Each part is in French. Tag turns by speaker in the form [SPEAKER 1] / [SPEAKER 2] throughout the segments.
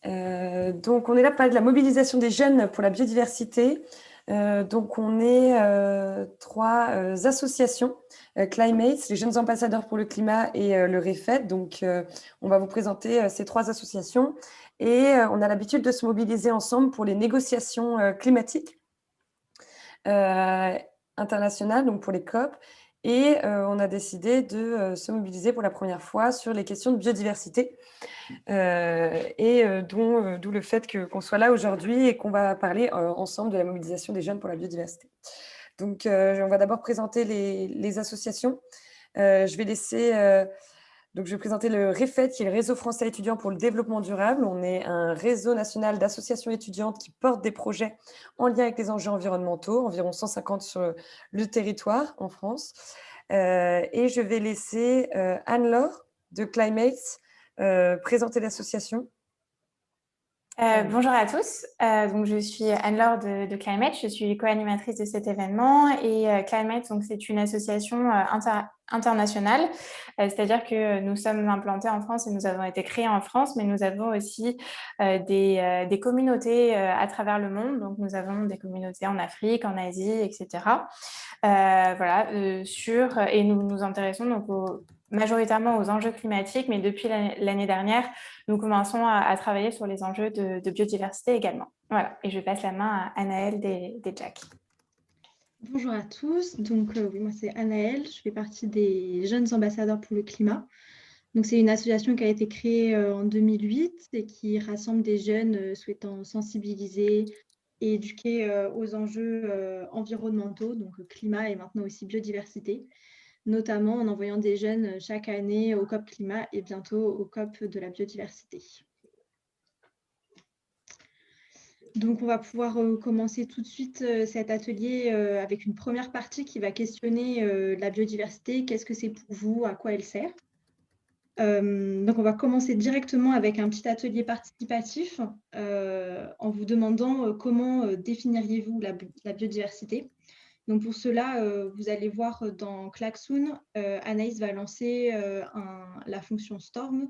[SPEAKER 1] Donc, on est là pour parler de la mobilisation des jeunes pour la biodiversité. Donc, on est 3 associations, Climates, les jeunes ambassadeurs pour le climat et le REFET. Donc, on va vous présenter ces 3 associations. Et on a l'habitude de se mobiliser ensemble pour les négociations climatiques internationales, donc pour les COP. Et on a décidé de se mobiliser pour la première fois sur les questions de biodiversité. D'où le fait qu'on soit là aujourd'hui et qu'on va parler ensemble de la mobilisation des jeunes pour la biodiversité. Donc, on va d'abord présenter les associations. Je vais présenter le REFET, qui est le Réseau français étudiant pour le développement durable. On est un réseau national d'associations étudiantes qui portent des projets en lien avec les enjeux environnementaux, environ 150 sur le territoire en France. Et je vais laisser Anne-Laure de Climates présenter l'association.
[SPEAKER 2] Bonjour à tous, donc je suis Anne-Laure de Climate, je suis co-animatrice de cet événement et Climate, donc c'est une association internationale, c'est-à-dire que nous sommes implantés en France et nous avons été créés en France, mais nous avons aussi des communautés à travers le monde, donc nous avons des communautés en Afrique, en Asie, etc. Et nous nous intéressons donc majoritairement aux enjeux climatiques, mais depuis l'année dernière, nous commençons à travailler sur les enjeux de biodiversité également. Voilà, et je passe la main à Anaëlle des Jack.
[SPEAKER 3] Bonjour à tous, donc oui, moi c'est Anaëlle, je fais partie des jeunes ambassadeurs pour le climat. Donc c'est une association qui a été créée en 2008 et qui rassemble des jeunes souhaitant sensibiliser et éduquer aux enjeux environnementaux, donc climat et maintenant aussi biodiversité, notamment en envoyant des jeunes chaque année au COP climat et bientôt au COP de la biodiversité. Donc, on va pouvoir commencer tout de suite cet atelier avec une première partie qui va questionner la biodiversité. Qu'est-ce que c'est pour vous? À quoi elle sert? Donc, on va commencer directement avec un petit atelier participatif en vous demandant comment définiriez-vous la biodiversité. Donc, pour cela, vous allez voir dans Klaxoon, Anaïs va lancer la fonction Storm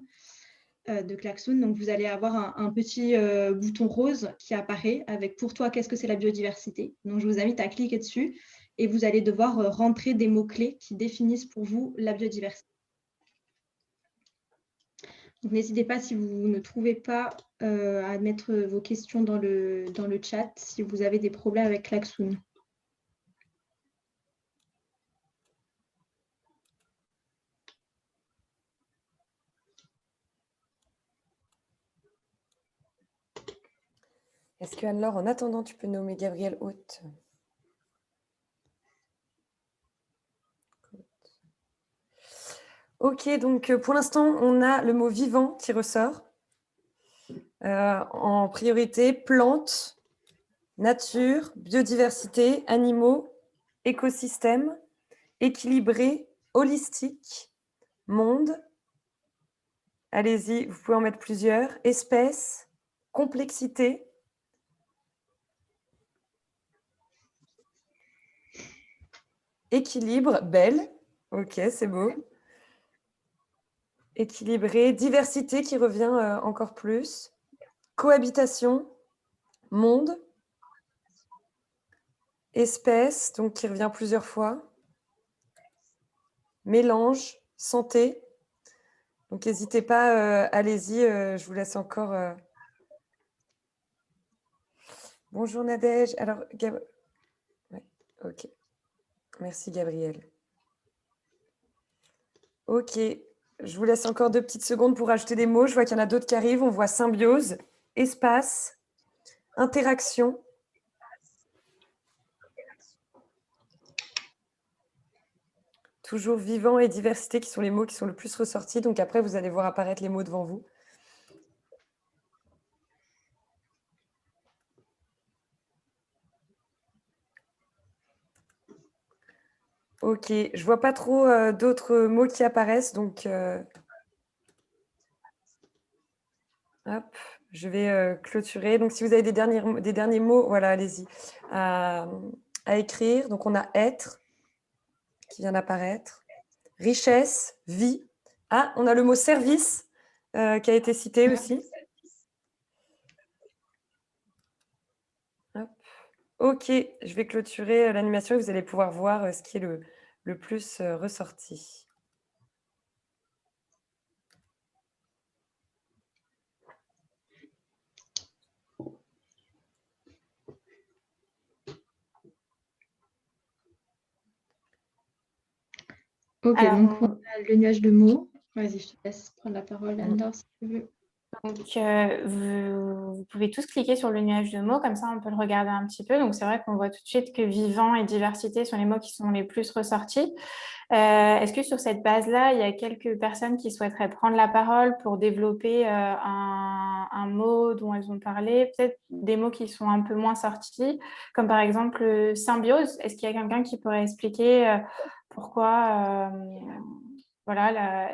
[SPEAKER 3] de Klaxoon. Donc, vous allez avoir un petit bouton rose qui apparaît avec « Pour toi, qu'est-ce que c'est la biodiversité ?» Donc, je vous invite à cliquer dessus et vous allez devoir rentrer des mots-clés qui définissent pour vous la biodiversité. Donc, n'hésitez pas, si vous ne trouvez pas, à mettre vos questions dans le chat si vous avez des problèmes avec Klaxoon.
[SPEAKER 1] Est-ce que Anne-Laure, en attendant, tu peux nommer Gabriel Haute? Ok, donc pour l'instant, on a le mot vivant qui ressort. En priorité, plantes, nature, biodiversité, animaux, écosystème, équilibré, holistique, monde. Allez-y, vous pouvez en mettre plusieurs. Espèces, complexité. Équilibre, belle. Ok, c'est beau. Équilibré, diversité qui revient encore plus. Cohabitation, monde. Espèce, donc qui revient plusieurs fois. Mélange, santé. Donc n'hésitez pas, allez-y, je vous laisse encore. Bonjour Nadège. Alors, ouais, ok. Merci Gabriel. Ok, je vous laisse encore 2 petites secondes pour ajouter des mots. Je vois qu'il y en a d'autres qui arrivent. On voit symbiose, espace, interaction. Toujours vivant et diversité qui sont les mots qui sont le plus ressortis. Donc après, vous allez voir apparaître les mots devant vous. Ok, je ne vois pas trop d'autres mots qui apparaissent. Donc, hop, je vais clôturer. Donc, si vous avez des derniers mots, voilà, allez-y, à écrire. Donc, on a être qui vient d'apparaître. Richesse, vie. Ah, on a le mot service qui a été cité aussi. OK, je vais clôturer l'animation et vous allez pouvoir voir ce qui est le plus ressorti.
[SPEAKER 3] Ok,
[SPEAKER 2] Alors,
[SPEAKER 3] donc on a le nuage de mots. Vas-y, je te laisse prendre la parole, Anne-Laure, si tu veux.
[SPEAKER 2] donc, vous pouvez tous cliquer sur le nuage de mots, comme ça on peut le regarder un petit peu. Donc, c'est vrai qu'on voit tout de suite que vivant et diversité sont les mots qui sont les plus ressortis. Est-ce que sur cette base-là, il y a quelques personnes qui souhaiteraient prendre la parole pour développer un mot dont elles ont parlé, peut-être des mots qui sont un peu moins sortis, comme par exemple symbiose. Est-ce qu'il y a quelqu'un qui pourrait expliquer pourquoi voilà,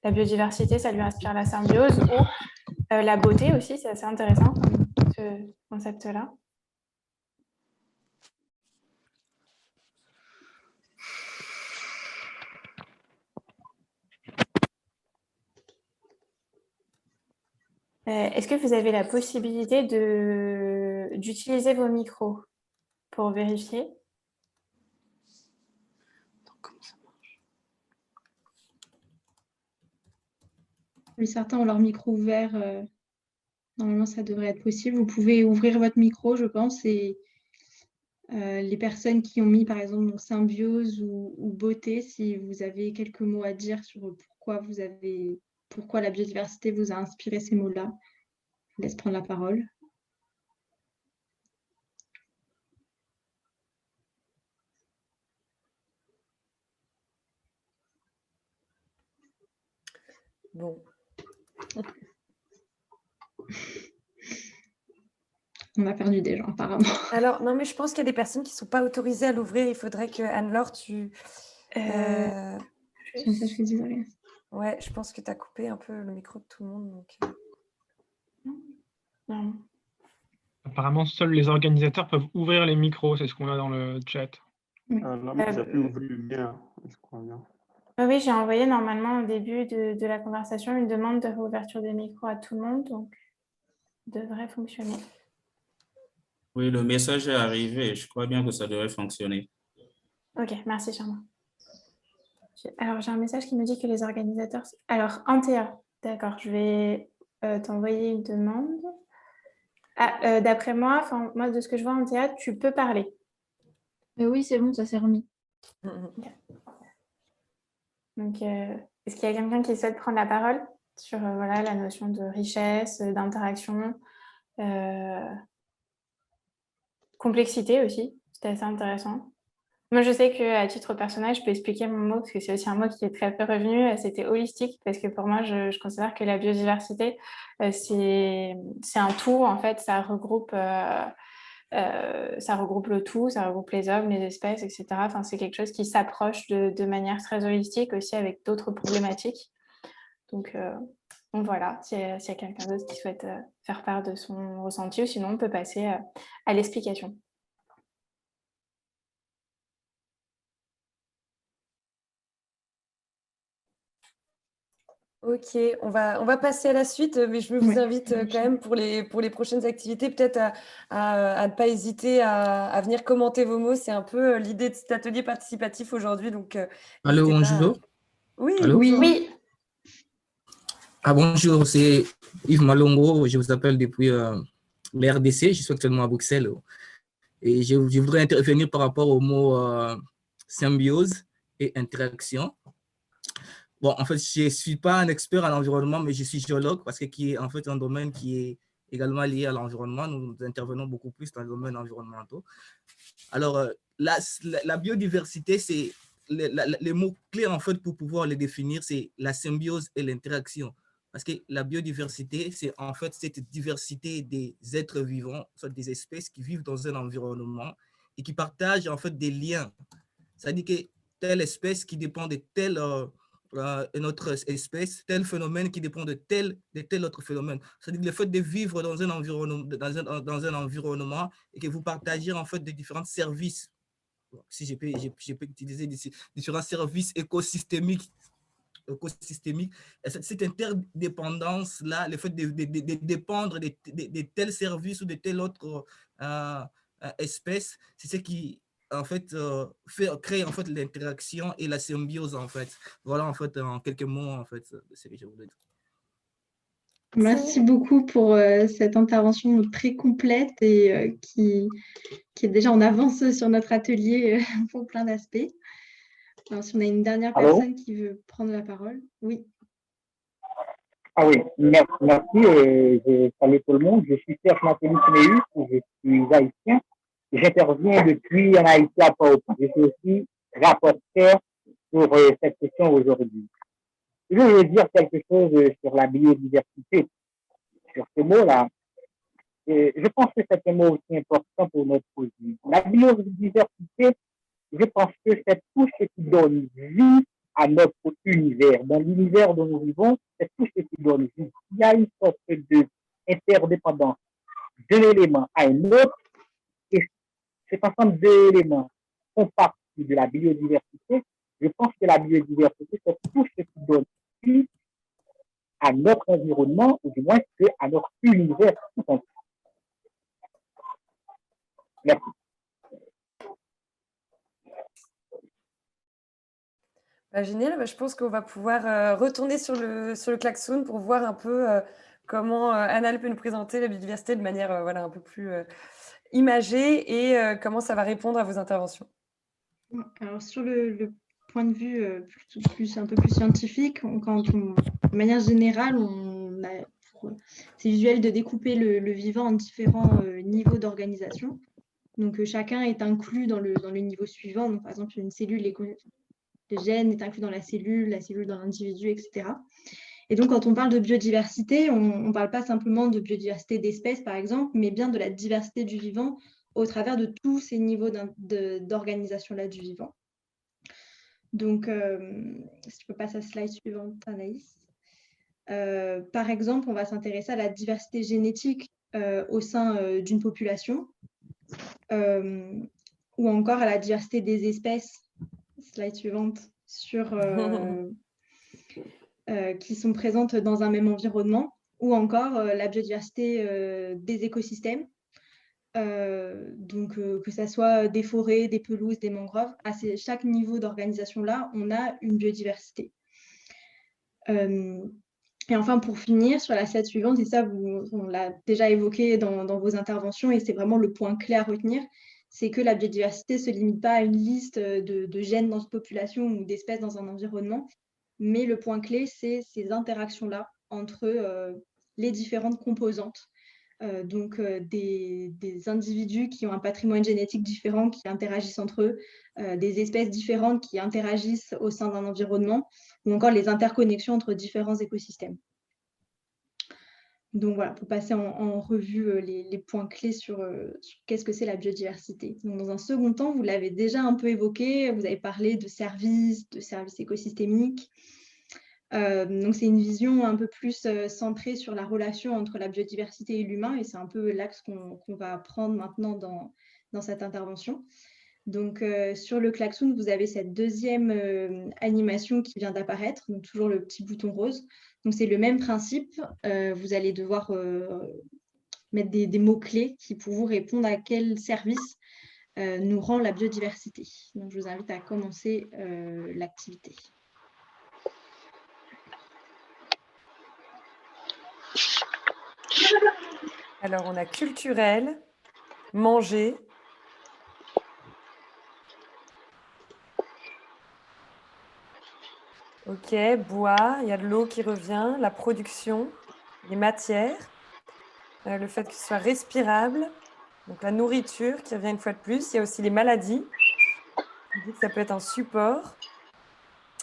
[SPEAKER 2] la biodiversité, ça lui inspire la symbiose, ou la beauté aussi, c'est assez intéressant comme ce concept-là. Est-ce que vous avez la possibilité d'utiliser vos micros pour vérifier?
[SPEAKER 3] Oui, certains ont leur micro ouvert. Normalement, ça devrait être possible. Vous pouvez ouvrir votre micro, je pense, et les personnes qui ont mis, par exemple, donc, symbiose ou beauté, si vous avez quelques mots à dire sur pourquoi la biodiversité vous a inspiré ces mots-là, je vous laisse prendre la parole.
[SPEAKER 1] Bon.
[SPEAKER 3] On a perdu des gens, apparemment.
[SPEAKER 1] Alors, non, mais je pense qu'il y a des personnes qui ne sont pas autorisées à l'ouvrir. Il faudrait que, Anne-Laure, tu...
[SPEAKER 3] J'ai un message que disait.
[SPEAKER 1] Ouais, je pense que tu as coupé un peu le micro de tout le monde. Donc...
[SPEAKER 2] Non.
[SPEAKER 4] Apparemment, seuls les organisateurs peuvent ouvrir les micros, c'est ce qu'on a dans le chat.
[SPEAKER 3] Oui.
[SPEAKER 5] Non, mais j'ai pu ouvrir le mien, je crois bien.
[SPEAKER 2] Oui, j'ai envoyé normalement au début de la conversation une demande de réouverture des micros à tout le monde, donc ça devrait fonctionner.
[SPEAKER 6] Oui, le message est arrivé. Je crois bien que ça devrait fonctionner.
[SPEAKER 2] Ok, merci Charma. Alors, j'ai un message qui me dit que les organisateurs... Alors, Antea, d'accord, je vais t'envoyer une demande. Ah, d'après moi, de ce que je vois, Antea, tu peux parler.
[SPEAKER 7] Oui, c'est bon, ça s'est remis.
[SPEAKER 2] Okay. Donc, est-ce qu'il y a quelqu'un qui souhaite prendre la parole sur voilà, la notion de richesse, d'interaction, complexité aussi? C'était assez intéressant. Moi, je sais qu'à titre personnel, je peux expliquer mon mot, parce que c'est aussi un mot qui est très peu revenu, c'était holistique, parce que pour moi, je considère que la biodiversité, c'est un tout, en fait, ça regroupe le tout, ça regroupe les hommes, les espèces, etc. Enfin, c'est quelque chose qui s'approche de manière très holistique, aussi avec d'autres problématiques. Donc voilà, s'il y a quelqu'un d'autre qui souhaite faire part de son ressenti, ou sinon, on peut passer à l'explication.
[SPEAKER 1] Ok, on va passer à la suite, mais je vous invite quand même pour les prochaines activités, peut-être à ne pas hésiter à venir commenter vos mots. C'est un peu l'idée de cet atelier participatif aujourd'hui. Donc,
[SPEAKER 8] allô, bonjour.
[SPEAKER 1] Oui,
[SPEAKER 8] allô?
[SPEAKER 1] bonjour.
[SPEAKER 2] Oui.
[SPEAKER 8] Ah, bonjour, c'est Yves Malongo. Je vous appelle depuis l'RDC. Je suis actuellement à Bruxelles. Et je voudrais intervenir par rapport au mot symbiose et interaction. Bon, en fait, je ne suis pas un expert en environnement, mais je suis géologue parce que qui est en fait un domaine qui est également lié à l'environnement. Nous intervenons beaucoup plus dans le domaine environnemental. Alors, la biodiversité, c'est les mots clés en fait pour pouvoir les définir, c'est la symbiose et l'interaction. Parce que la biodiversité, c'est en fait cette diversité des êtres vivants, soit des espèces qui vivent dans un environnement et qui partagent en fait des liens. C'est-à-dire que telle espèce qui dépend de telle une autre espèce, tel phénomène qui dépend de tel autre phénomène. C'est-à-dire le fait de vivre dans un environnement et que vous partagez en fait des différents services. Si je peux utiliser différents services écosystémiques. Cette interdépendance-là, le fait de dépendre de tels services ou de tel autre espèces, c'est ce qui en fait crée en fait l'interaction et la symbiose en fait. Voilà en fait en quelques mots en fait ce que je voulais dire.
[SPEAKER 3] Merci beaucoup pour cette intervention très complète et qui est déjà en avance sur notre atelier pour plein d'aspects. Alors, si on a une dernière personne qui veut prendre la parole. Oui.
[SPEAKER 9] Ah oui, merci. Je salue tout le monde. Je suis Serge Matélis Méus, je suis haïtien. J'interviens depuis en Haïti à Port-au-Prince. Je suis aussi rapporteur sur cette question aujourd'hui. Je veux dire quelque chose sur la biodiversité, sur ce mot-là. Je pense que c'est un mot aussi important pour notre vie. La biodiversité, je pense que c'est tout ce qui donne vie à notre univers. Dans l'univers dont nous vivons, c'est tout ce qui donne vie. Il y a une sorte d'interdépendance d'un élément à un autre, et cet ensemble d'éléments font partie de la biodiversité. Je pense que la biodiversité, c'est tout ce qui donne vie à notre environnement, ou du moins à notre univers tout entier. Merci.
[SPEAKER 1] Génial, je pense qu'on va pouvoir retourner sur le klaxon pour voir un peu comment Anna peut nous présenter la biodiversité de manière voilà, un peu plus imagée et comment ça va répondre à vos interventions.
[SPEAKER 3] Alors, sur le point de vue un peu plus scientifique, de manière générale, c'est usuel de découper le vivant en différents niveaux d'organisation. Donc, chacun est inclus dans le niveau suivant. Donc, par exemple, une cellule, le gène est inclus dans la cellule dans l'individu, etc. Et donc, quand on parle de biodiversité, on ne parle pas simplement de biodiversité d'espèces, par exemple, mais bien de la diversité du vivant au travers de tous ces niveaux d'organisation-là du vivant. Donc, si tu peux passer à la slide suivante, Anaïs. Par exemple, on va s'intéresser à la diversité génétique au sein d'une population, ou encore à la diversité des espèces, slide suivante, qui sont présentes dans un même environnement, ou encore la biodiversité des écosystèmes, donc que ce soit des forêts, des pelouses, des mangroves. À chaque niveau d'organisation-là, on a une biodiversité. Et enfin, pour finir, sur la slide suivante, et ça, on l'a déjà évoqué dans vos interventions, et c'est vraiment le point clé à retenir, c'est que la biodiversité ne se limite pas à une liste de gènes dans une population ou d'espèces dans un environnement, mais le point clé, c'est ces interactions-là entre les différentes composantes. Donc, des individus qui ont un patrimoine génétique différent, qui interagissent entre eux, des espèces différentes qui interagissent au sein d'un environnement, ou encore les interconnexions entre différents écosystèmes. Donc voilà, pour passer en revue les points clés sur qu'est-ce que c'est la biodiversité. Donc, dans un second temps, vous l'avez déjà un peu évoqué, vous avez parlé de services écosystémiques. Donc, c'est une vision un peu plus centrée sur la relation entre la biodiversité et l'humain, et c'est un peu l'axe qu'on va prendre maintenant dans cette intervention. Donc, sur le klaxon, vous avez cette deuxième animation qui vient d'apparaître, donc toujours le petit bouton rose. Donc, c'est le même principe. Vous allez devoir mettre des mots-clés qui pour vous répondre à quel service nous rend la biodiversité. Donc, je vous invite à commencer l'activité.
[SPEAKER 1] Alors, on a culturel, manger, ok, bois, il y a de l'eau qui revient, la production, les matières, le fait que ce soit respirable, donc la nourriture qui revient une fois de plus. Il y a aussi les maladies, ça peut être un support.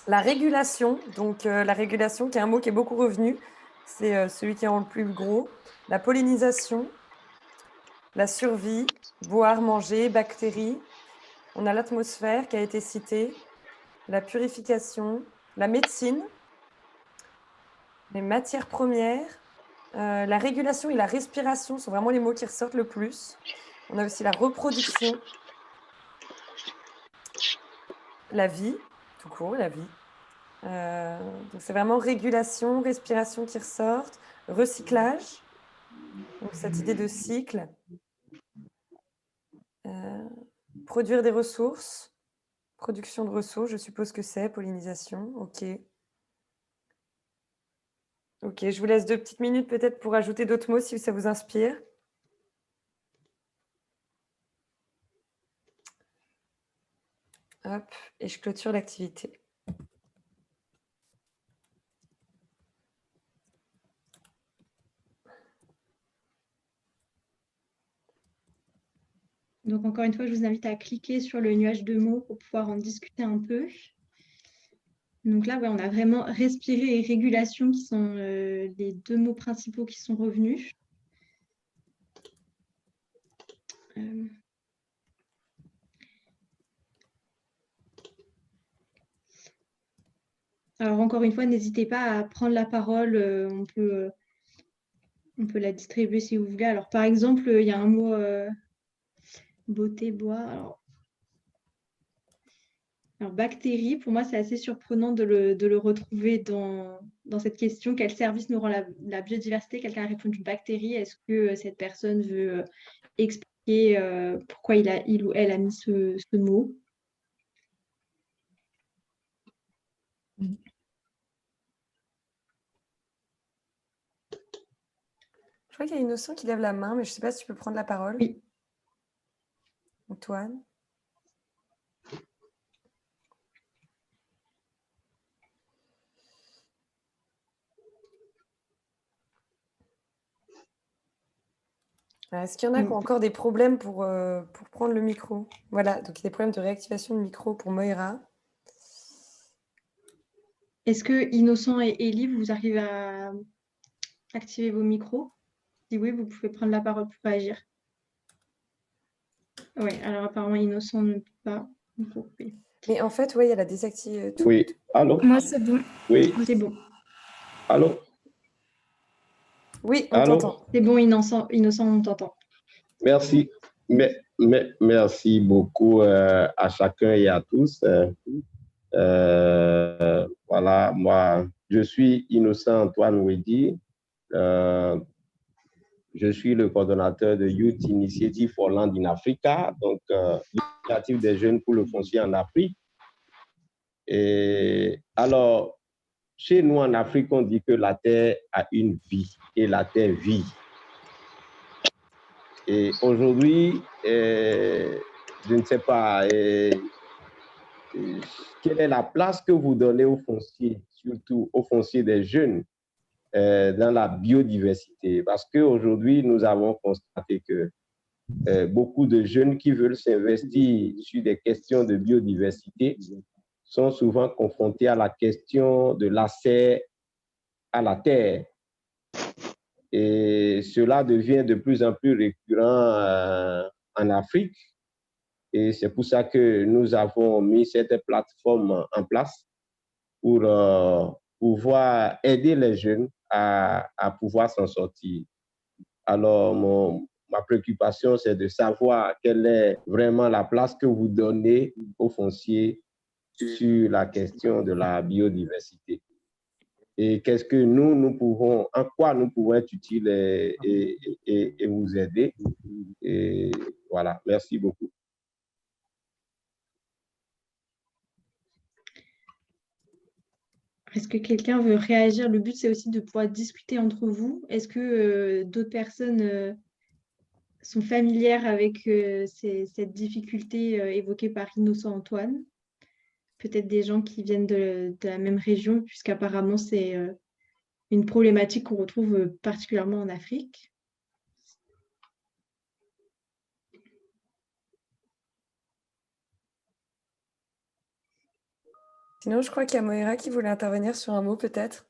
[SPEAKER 1] La régulation, donc la régulation qui est un mot qui est beaucoup revenu, c'est celui qui rend le plus gros. La pollinisation, la survie, boire, manger, bactéries. On a l'atmosphère qui a été citée, la purification, la médecine, les matières premières, la régulation et la respiration sont vraiment les mots qui ressortent le plus. On a aussi la reproduction, la vie, tout court, la vie. Donc c'est vraiment régulation, respiration qui ressortent, recyclage, donc cette idée de cycle. Produire des ressources. Production de ressources, je suppose que c'est pollinisation. OK. OK, je vous laisse 2 petites minutes peut-être pour ajouter d'autres mots si ça vous inspire. Hop, et je clôture l'activité.
[SPEAKER 3] Donc, encore une fois, je vous invite à cliquer sur le nuage de mots pour pouvoir en discuter un peu. Donc là, ouais, on a vraiment respirer et régulation qui sont les 2 mots principaux qui sont revenus. Alors, encore une fois, n'hésitez pas à prendre la parole. On peut la distribuer si vous voulez. Alors, par exemple, il y a un mot beauté, bois. Alors, bactérie, pour moi, c'est assez surprenant de le retrouver dans cette question. Quel service nous rend la biodiversité? Quelqu'un a répondu bactérie. Est-ce que cette personne veut expliquer pourquoi il ou elle a mis ce mot?
[SPEAKER 1] Je crois qu'il y a Innocent qui lève la main, mais je ne sais pas si tu peux prendre la parole.
[SPEAKER 3] Oui.
[SPEAKER 1] Antoine. Est-ce qu'il y en a qui ont encore des problèmes pour prendre le micro? Voilà, donc il y a des problèmes de réactivation de micro pour Moira.
[SPEAKER 3] Est-ce que Innocent et Élie, vous arrivez à activer vos micros? Si oui, vous pouvez prendre la parole pour réagir. Oui, alors apparemment Innocent ne peut pas.
[SPEAKER 1] Mais en fait, oui, il y a la désactivation.
[SPEAKER 5] Oui, allô?
[SPEAKER 7] Moi, c'est bon.
[SPEAKER 5] Oui,
[SPEAKER 3] C'est bon.
[SPEAKER 5] allô?
[SPEAKER 1] Oui, on
[SPEAKER 5] Allô?
[SPEAKER 1] t'entend.
[SPEAKER 3] C'est bon, Innocent, on t'entend.
[SPEAKER 5] Merci. Merci beaucoup à chacun et à tous. Voilà, moi, je suis Innocent Antoine Wedi. Je suis le coordonnateur de Youth Initiative for Land in Africa, donc l'initiative des jeunes pour le foncier en Afrique. Et alors, chez nous en Afrique, on dit que la terre a une vie et la terre vit. Et aujourd'hui, je ne sais pas quelle est la place que vous donnez au foncier, surtout au foncier des jeunes, dans la biodiversité. Parce qu'aujourd'hui, nous avons constaté que beaucoup de jeunes qui veulent s'investir sur des questions de biodiversité sont souvent confrontés à la question de l'accès à la terre. Et cela devient de plus en plus récurrent en Afrique. Et c'est pour ça que nous avons mis cette plateforme en place pour pouvoir aider les jeunes à pouvoir s'en sortir. Alors, ma préoccupation, c'est de savoir quelle est vraiment la place que vous donnez aux fonciers sur la question de la biodiversité. Et qu'est-ce que en quoi nous pouvons être utiles et vous aider. Et voilà, merci beaucoup.
[SPEAKER 3] Est-ce que quelqu'un veut réagir? Le but, c'est aussi de pouvoir discuter entre vous. Est-ce que d'autres personnes sont familières avec cette difficulté évoquée par Innocent Antoine? Peut-être des gens qui viennent de la même région, puisqu'apparemment, c'est une problématique qu'on retrouve particulièrement en Afrique.
[SPEAKER 1] Sinon, je crois qu'il y a Moira qui voulait intervenir sur un mot, peut-être.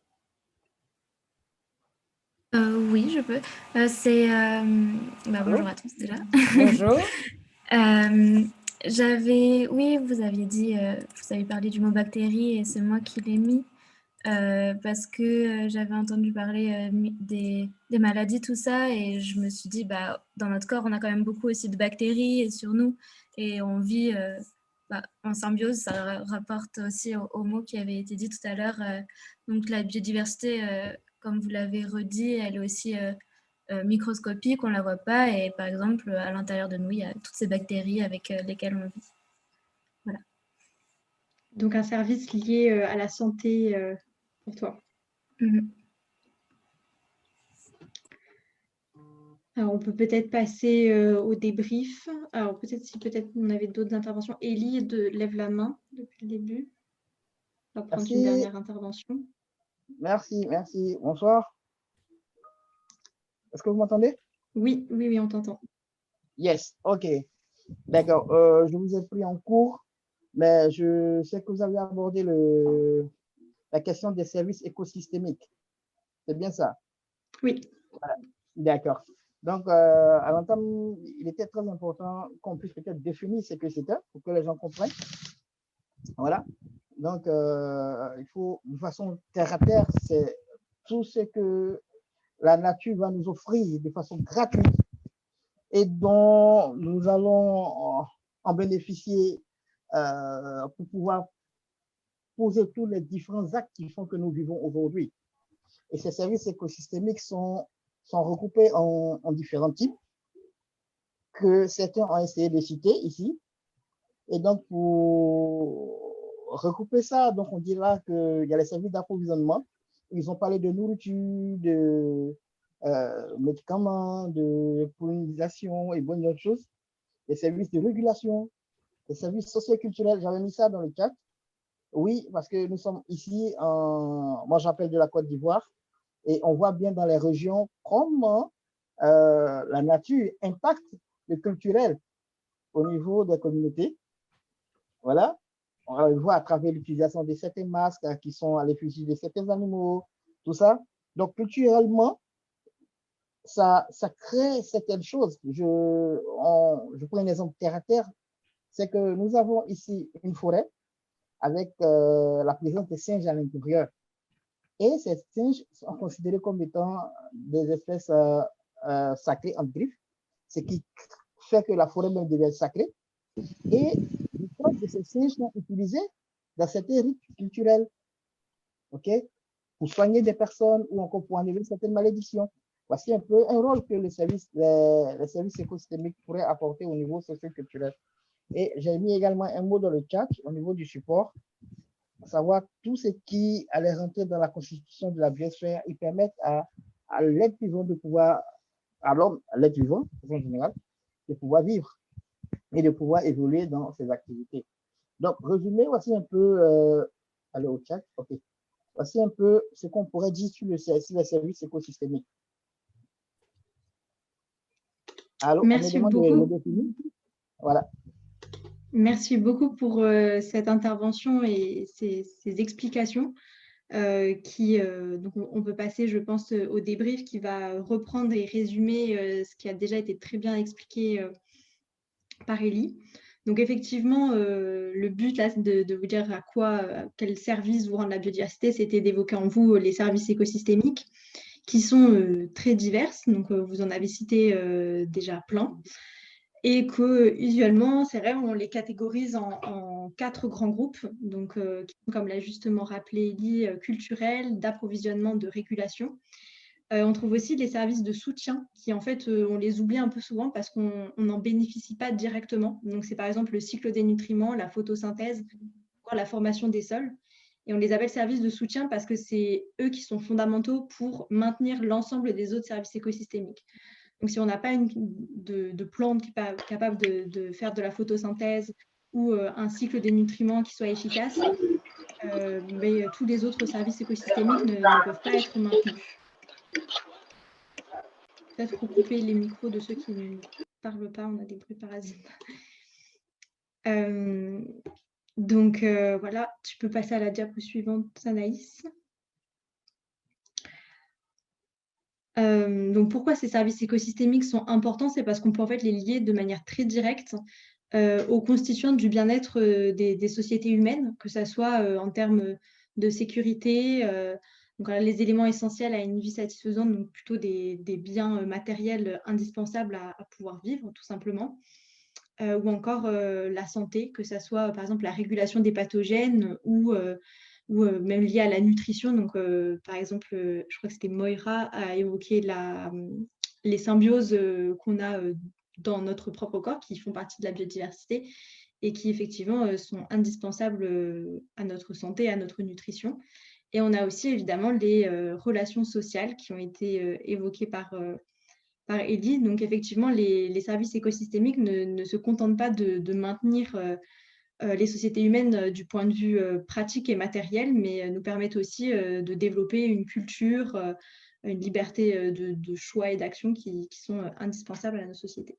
[SPEAKER 7] Oui, je peux. Bonjour à tous déjà.
[SPEAKER 1] Bonjour.
[SPEAKER 7] Oui, vous aviez dit, vous avez parlé du mot bactérie et c'est moi qui l'ai mis parce que j'avais entendu parler des maladies, tout ça, et je me suis dit, dans notre corps, on a quand même beaucoup aussi de bactéries et sur nous, et on vit en symbiose. Ça rapporte aussi au mot qui avait été dit tout à l'heure. Donc la biodiversité, comme vous l'avez redit, elle est aussi microscopique, on ne la voit pas. Et par exemple, à l'intérieur de nous, il y a toutes ces bactéries avec lesquelles on vit. Voilà.
[SPEAKER 3] Donc, un service lié à la santé pour toi. Alors, on peut peut-être passer au débrief. Alors, peut-être on avait d'autres interventions. Élie lève la main depuis le début. On va prendre une dernière intervention.
[SPEAKER 10] Merci. Bonsoir. Est-ce que vous m'entendez?
[SPEAKER 3] Oui, on t'entend.
[SPEAKER 10] Yes, ok. D'accord. Je vous ai pris en cours, mais je sais que vous avez abordé la question des services écosystémiques. C'est bien ça?
[SPEAKER 3] Oui.
[SPEAKER 10] Voilà. D'accord. Donc, à l'entame, il était très important qu'on puisse peut-être définir ce que c'était pour que les gens comprennent. Voilà. Donc, il faut, de façon terre à terre, c'est tout ce que la nature va nous offrir de façon gratuite et dont nous allons en bénéficier pour pouvoir poser tous les différents actes qui font que nous vivons aujourd'hui. Et ces services écosystémiques sont regroupés en différents types que certains ont essayé de citer ici. Et donc, pour regrouper ça, donc on dira qu'il y a les services d'approvisionnement. Ils ont parlé de nourriture, de médicaments, de pollinisation et bonnes autres choses. Les services de régulation, les services socioculturels, j'avais mis ça dans le chat. Oui, parce que nous sommes ici, moi j'appelle de la Côte d'Ivoire, et on voit bien dans les régions comment la nature impacte le culturel au niveau des communautés. Voilà, on le voit à travers l'utilisation de certains masques qui sont à l'effigie de certains animaux, tout ça. Donc culturellement, ça crée certaines choses. Je prends un exemple terre à terre, c'est que nous avons ici une forêt avec la présence des singes à l'intérieur. Et ces singes sont considérés comme étant des espèces sacrées en griffe, ce qui fait que la forêt même devient sacrée. Et les proches de ces singes sont utilisés dans certains rites culturels, ok, pour soigner des personnes ou encore pour enlever certaines malédictions. Voici un peu un rôle que les services écosystémiques pourraient apporter au niveau socio-culturel. Et j'ai mis également un mot dans le chat au niveau du support, à savoir tout ce qui allait rentrer dans la constitution de la biosphère et permettre à l'être vivant de pouvoir, à l'homme, à l'être vivant, en général, de pouvoir vivre et de pouvoir évoluer dans ses activités. Donc, résumé, voici un peu, allez au chat, ok. Voici un peu ce qu'on pourrait dire sur les services écosystémiques. Alors,
[SPEAKER 3] merci beaucoup.
[SPEAKER 10] Voilà.
[SPEAKER 3] Merci beaucoup pour cette intervention et ces explications. Donc on peut passer, je pense, au débrief qui va reprendre et résumer ce qui a déjà été très bien expliqué par Élie. Donc effectivement, le but là, de vous dire quel service vous rend la biodiversité, c'était d'évoquer en vous les services écosystémiques qui sont très diverses. Donc vous en avez cité déjà plein. Et que usuellement, c'est vrai, on les catégorise en 4 grands groupes, donc qui sont, comme l'a justement rappelé Elie, culturels, d'approvisionnement, de régulation. On trouve aussi les services de soutien qui, en fait, on les oublie un peu souvent parce qu'on n'en bénéficie pas directement. Donc, c'est par exemple le cycle des nutriments, la photosynthèse, ou la formation des sols. Et on les appelle services de soutien parce que c'est eux qui sont fondamentaux pour maintenir l'ensemble des autres services écosystémiques. Donc, si on n'a pas de plante qui est capable de faire de la photosynthèse ou un cycle des nutriments qui soit efficace, mais tous les autres services écosystémiques ne peuvent pas être maintenus. Peut-être recouper les micros de ceux qui ne parlent pas, on a des bruits parasites. Donc, voilà, tu peux passer à la diapo suivante, Anaïs. Donc, pourquoi ces services écosystémiques sont importants? C'est parce qu'on peut en fait les lier de manière très directe aux constituants du bien-être des sociétés humaines, que ce soit en termes de sécurité, donc, les éléments essentiels à une vie satisfaisante, donc plutôt des biens matériels indispensables à pouvoir vivre, tout simplement, ou encore la santé, que ce soit par exemple la régulation des pathogènes ou même lié à la nutrition. Donc, par exemple, je crois que c'était Moira a évoqué les symbioses qu'on a dans notre propre corps, qui font partie de la biodiversité et qui effectivement sont indispensables à notre santé, à notre nutrition. Et on a aussi évidemment les relations sociales qui ont été évoquées par Elie. Donc effectivement, les services écosystémiques ne se contentent pas de maintenir les sociétés humaines du point de vue pratique et matériel, mais nous permettent aussi de développer une culture, une liberté de choix et d'action qui sont indispensables à nos sociétés.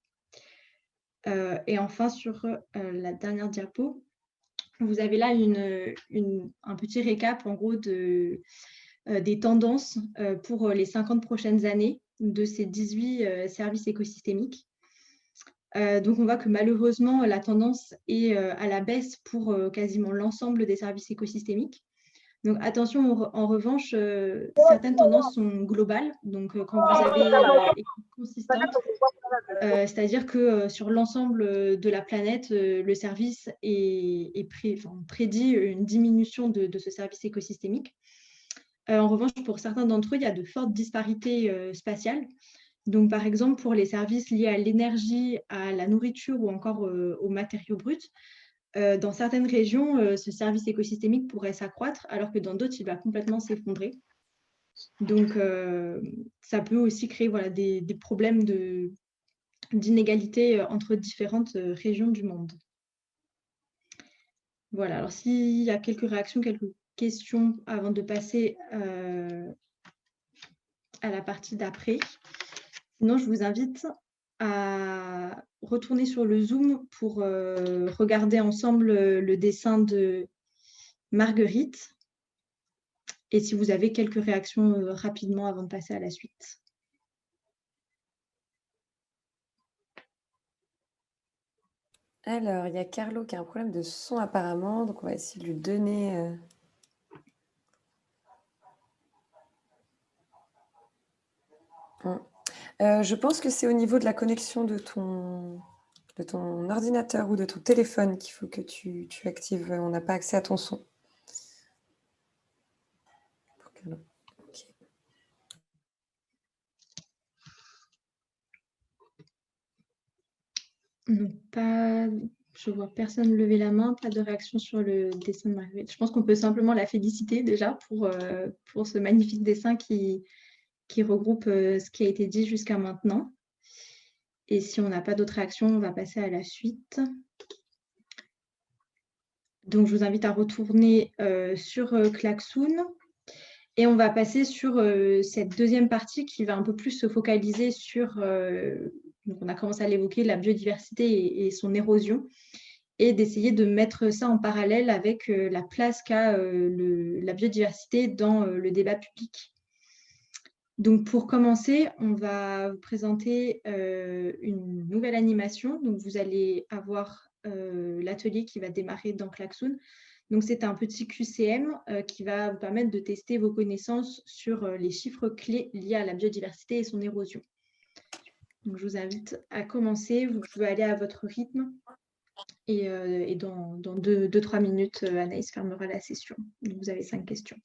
[SPEAKER 3] Et enfin, sur la dernière diapo, vous avez là un petit récap en gros des tendances pour les 50 prochaines années de ces 18 services écosystémiques. Donc, on voit que malheureusement, la tendance est à la baisse pour quasiment l'ensemble des services écosystémiques. Donc, attention, en revanche, certaines tendances sont globales. Donc, quand vous avez écoute consistante, c'est-à-dire que sur l'ensemble de la planète, le service prédit une diminution de ce service écosystémique. En revanche, pour certains d'entre eux, il y a de fortes disparités spatiales. Donc, par exemple, pour les services liés à l'énergie, à la nourriture ou encore aux matériaux bruts, dans certaines régions, ce service écosystémique pourrait s'accroître, alors que dans d'autres, il va complètement s'effondrer. Donc, ça peut aussi créer des problèmes d'inégalité entre différentes régions du monde. Voilà, alors s'il y a quelques réactions, quelques questions avant de passer à la partie d'après. Sinon, je vous invite à retourner sur le Zoom pour regarder ensemble le dessin de Marguerite. Et si vous avez quelques réactions rapidement avant de passer à la suite.
[SPEAKER 1] Alors, il y a Carlo qui a un problème de son apparemment, donc on va essayer de lui donner... Je pense que c'est au niveau de la connexion de ton ordinateur ou de ton téléphone qu'il faut que tu actives. On n'a pas accès à ton son. Okay.
[SPEAKER 3] Je vois personne lever la main, pas de réaction sur le dessin de Marguerite. Je pense qu'on peut simplement la féliciter déjà pour ce magnifique dessin qui regroupe ce qui a été dit jusqu'à maintenant. Et si on n'a pas d'autres réactions, on va passer à la suite. Donc, je vous invite à retourner sur Klaxoon. Et on va passer sur cette deuxième partie qui va un peu plus se focaliser sur, donc on a commencé à l'évoquer, la biodiversité et son érosion, et d'essayer de mettre ça en parallèle avec la place qu'a la biodiversité dans le débat public. Donc, pour commencer, on va vous présenter une nouvelle animation. Donc, vous allez avoir l'atelier qui va démarrer dans Klaxoon. Donc, c'est un petit QCM qui va vous permettre de tester vos connaissances sur les chiffres clés liés à la biodiversité et son érosion. Donc, je vous invite à commencer. Vous pouvez aller à votre rythme. Et dans 2-3 minutes, Anaïs fermera la session. Donc, vous avez 5 questions.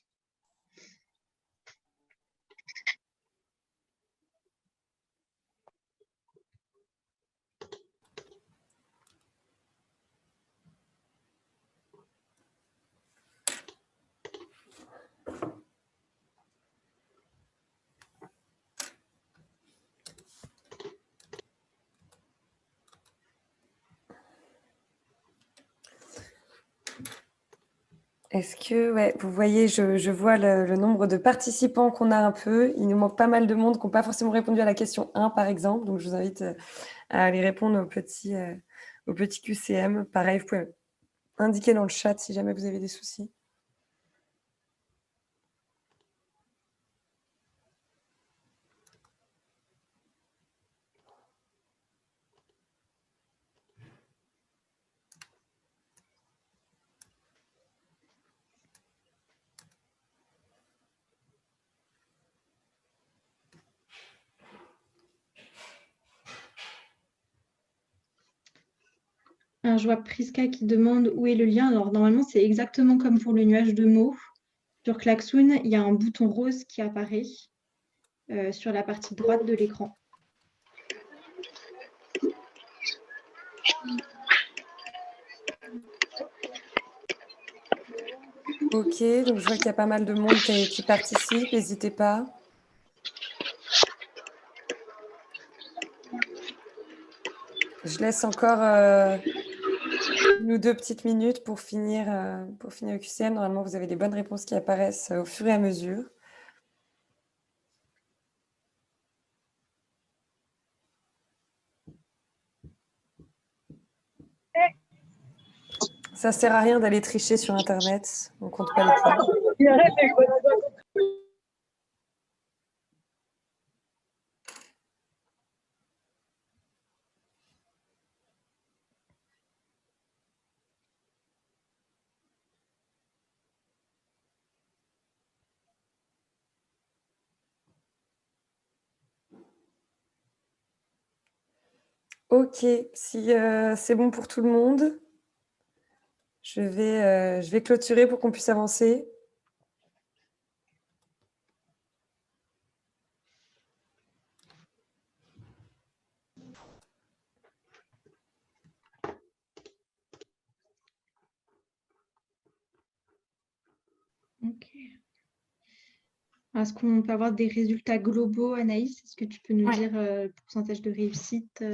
[SPEAKER 1] Est-ce que, ouais, vous voyez, je vois le nombre de participants qu'on a un peu. Il nous manque pas mal de monde qui n'ont pas forcément répondu à la question 1, par exemple. Donc, je vous invite à aller répondre au petit QCM. Pareil, vous pouvez indiquer dans le chat si jamais vous avez des soucis.
[SPEAKER 3] Alors, je vois Priska qui demande où est le lien. Alors, normalement, c'est exactement comme pour le nuage de mots. Sur Klaxoon, il y a un bouton rose qui apparaît sur la partie droite de l'écran.
[SPEAKER 1] Ok, donc je vois qu'il y a pas mal de monde qui participe, n'hésitez pas. Je laisse encore 1 ou 2 petites minutes pour finir le QCM. Normalement, vous avez des bonnes réponses qui apparaissent au fur et à mesure. Ça sert à rien d'aller tricher sur Internet. On compte pas les points. Ok, si c'est bon pour tout le monde, je vais clôturer pour qu'on puisse avancer.
[SPEAKER 3] Ok. Est-ce qu'on peut avoir des résultats globaux, Anaïs? Est-ce que tu peux nous dire le pourcentage de réussite?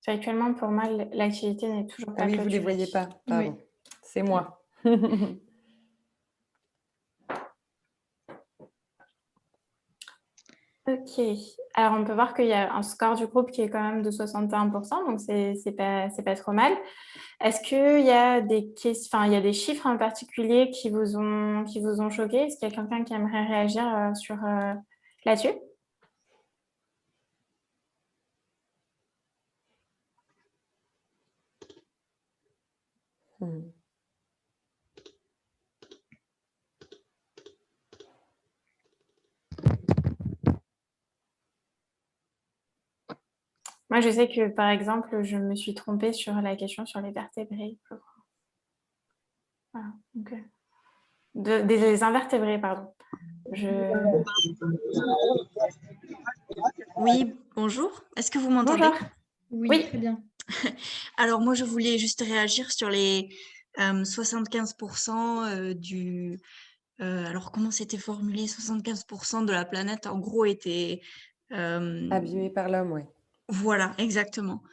[SPEAKER 2] Actuellement, pour moi, l'activité n'est toujours pas
[SPEAKER 1] oui, vous ne les
[SPEAKER 2] clôturée.
[SPEAKER 1] voyez pas, pardon.
[SPEAKER 3] Oui.
[SPEAKER 1] C'est moi.
[SPEAKER 2] Ok, alors on peut voir qu'il y a un score du groupe qui est quand même de 61%, donc c'est pas trop mal. Est-ce qu'il y a il y a des chiffres en particulier qui vous ont choqué? Est-ce qu'il y a quelqu'un qui aimerait réagir là-dessus? Moi, je sais que, par exemple, je me suis trompée sur la question sur les vertébrés. Voilà, donc, des invertébrés, pardon.
[SPEAKER 11] Oui, bonjour. Est-ce que vous m'entendez?
[SPEAKER 2] Bonjour.
[SPEAKER 3] Oui, très bien.
[SPEAKER 11] Alors, moi, je voulais juste réagir sur les 75% du... alors, comment c'était formulé? 75% de la planète, en gros, était...
[SPEAKER 1] Abîmée par l'homme, oui.
[SPEAKER 11] Voilà, exactement.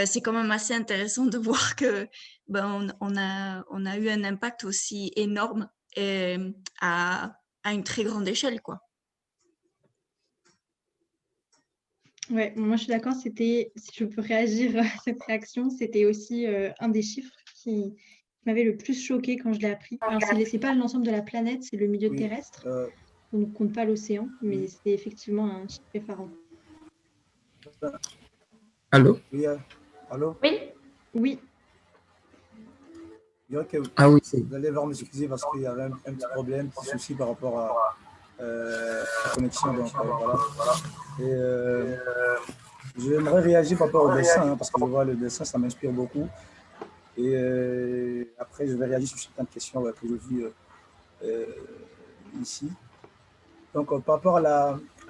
[SPEAKER 11] C'est quand même assez intéressant de voir que on a eu un impact aussi énorme et à une très grande échelle, quoi.
[SPEAKER 3] Ouais, moi je suis d'accord, si je peux réagir à cette réaction, c'était aussi un des chiffres qui m'avait le plus choqué quand je l'ai appris. Alors, c'est pas l'ensemble de la planète, c'est le milieu terrestre. On ne compte pas l'océan, mais c'est effectivement un chiffre effarant.
[SPEAKER 8] Allô?
[SPEAKER 12] Oui, allô?
[SPEAKER 2] Oui.
[SPEAKER 3] Oui.
[SPEAKER 8] Ah oui,
[SPEAKER 12] vous allez devoir m'excuser parce qu'il y avait un petit problème, un petit souci par rapport à la connexion. Donc, voilà. Et j'aimerais réagir par rapport au dessin, hein, parce que je vois le dessin, ça m'inspire beaucoup. Et après, je vais réagir sur certaines questions que j'ai vues ici. Donc, par rapport à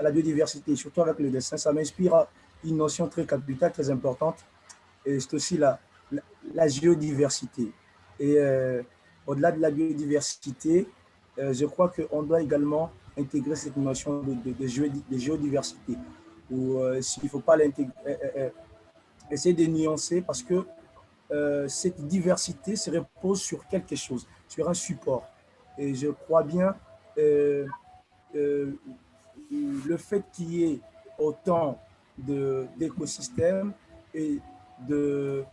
[SPEAKER 12] la biodiversité, surtout avec le dessin, ça m'inspire une notion très capitale, très importante. Et c'est aussi la géodiversité. Et au-delà de la biodiversité, je crois qu'on doit également intégrer cette notion de géodiversité. Ou s'il ne faut pas l'intégrer, essayer de nuancer parce que cette diversité se repose sur quelque chose, sur un support. Et je crois bien le fait qu'il y ait autant d'écosystèmes et de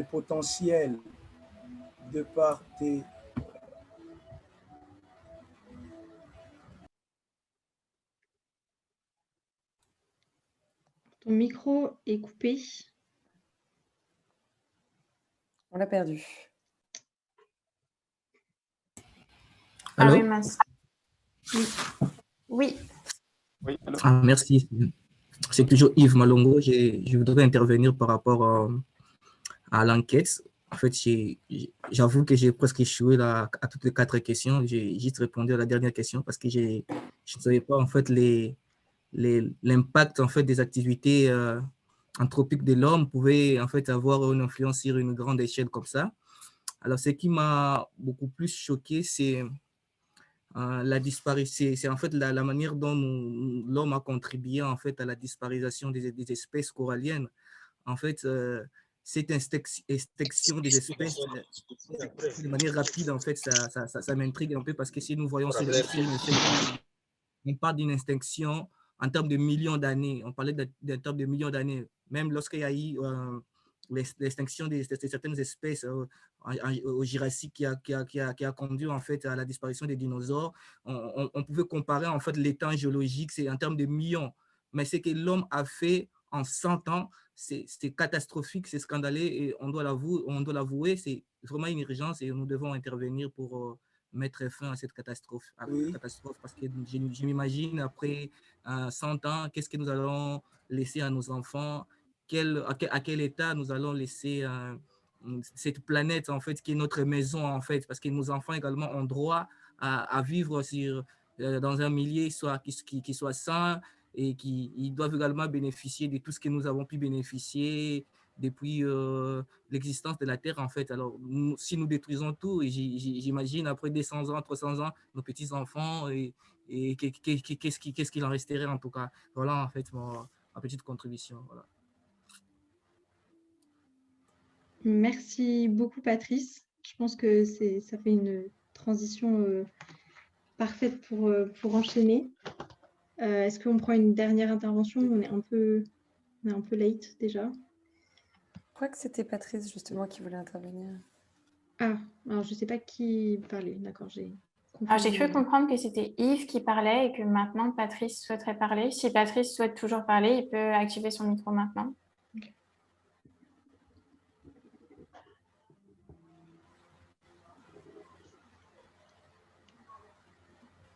[SPEAKER 12] potentiel de part des...
[SPEAKER 3] Ton micro est coupé.
[SPEAKER 1] On l'a perdu.
[SPEAKER 8] Allô?
[SPEAKER 2] Ah oui, mince. Oui.
[SPEAKER 4] Oui, allô?
[SPEAKER 8] Ah, merci. C'est toujours Yves Malongo. Je voudrais intervenir par rapport à l'enquête. En fait, j'avoue que j'ai presque échoué là, à toutes les 4 questions. J'ai juste répondu à la dernière question parce que je ne savais pas en fait l'impact en fait des activités anthropiques de l'homme pouvait en fait avoir une influence sur une grande échelle comme ça. Alors, ce qui m'a beaucoup plus choqué, c'est la disparition, c'est en fait la manière dont l'homme a contribué en fait à la disparition des espèces coralliennes. En fait, cette extinction des espèces de manière rapide, en fait, ça m'intrigue un peu parce que si nous voyons sur on parle d'une extinction en termes de millions d'années. On parlait d'un terme de millions d'années. Même lorsqu'il y a eu l'extinction de certaines espèces au Jurassique qui a conduit en fait à la disparition des dinosaures, on pouvait comparer en fait l'état géologique, c'est en termes de millions. Mais ce que l'homme a fait en 100 ans, c'est catastrophique, c'est scandaleux et on doit l'avouer, c'est vraiment une urgence et nous devons intervenir pour mettre fin à cette catastrophe, parce que je m'imagine après 100 ans, qu'est-ce que nous allons laisser à nos enfants, à quel état nous allons laisser cette planète en fait qui est notre maison en fait, parce que nos enfants également ont droit à vivre dans un milieu qui soit sain et ils doivent également bénéficier de tout ce que nous avons pu bénéficier depuis l'existence de la Terre, en fait. Alors, si nous détruisons tout, j'imagine après 200 ans, 300 ans, nos petits-enfants, et qu'est-ce qu'il en resterait, en tout cas. Voilà, en fait, ma petite contribution. Voilà.
[SPEAKER 3] Merci beaucoup, Patrice. Je pense que ça fait une transition parfaite pour enchaîner. Est-ce qu'on prend une dernière intervention? On est un peu late déjà.
[SPEAKER 1] Je crois que c'était Patrice justement qui voulait intervenir.
[SPEAKER 3] Ah, alors je ne sais pas qui parlait. D'accord, j'ai
[SPEAKER 2] cru comprendre que c'était Yves qui parlait et que maintenant Patrice souhaiterait parler. Si Patrice souhaite toujours parler, il peut activer son micro maintenant.
[SPEAKER 3] Okay.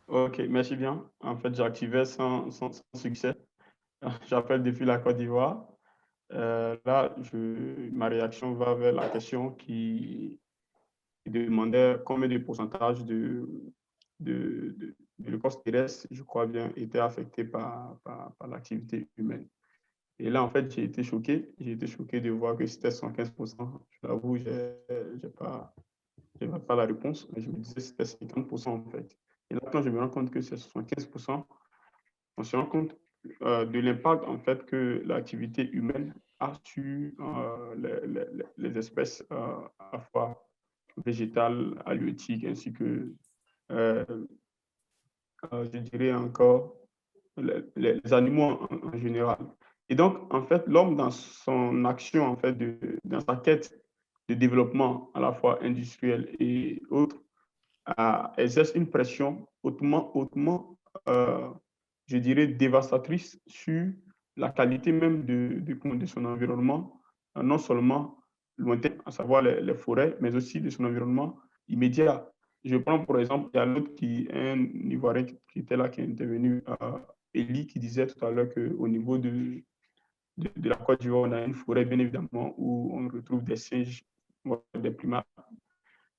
[SPEAKER 13] Ok, merci bien. En fait, j'ai activé sans succès. J'appelle depuis la Côte d'Ivoire. Là, ma réaction va vers la question qui demandait combien de pourcentage de l'écorce terrestre, je crois bien, était affecté par l'activité humaine. Et là, en fait, j'ai été choqué. J'ai été choqué de voir que c'était 115%. Je l'avoue, je n'ai pas la réponse, mais je me disais que c'était 50% en fait. Et là, quand je me rends compte que c'est 75%, on se rend compte de l'impact en fait que l'activité humaine a sur les espèces à la fois végétales, halieutiques, ainsi que, je dirais encore, les animaux en général. Et donc, en fait, l'homme, dans son action, en fait, dans sa quête de développement à la fois industriel et autres, exerce une pression hautement je dirais, dévastatrice sur la qualité même de son environnement, non seulement lointain, à savoir les forêts, mais aussi de son environnement immédiat. Je prends pour exemple, il y a l'autre un Ivoirien qui était là, qui est intervenu, Eli, qui disait tout à l'heure qu'au niveau de la Côte d'Ivoire, on a une forêt, bien évidemment, où on retrouve des singes, des primates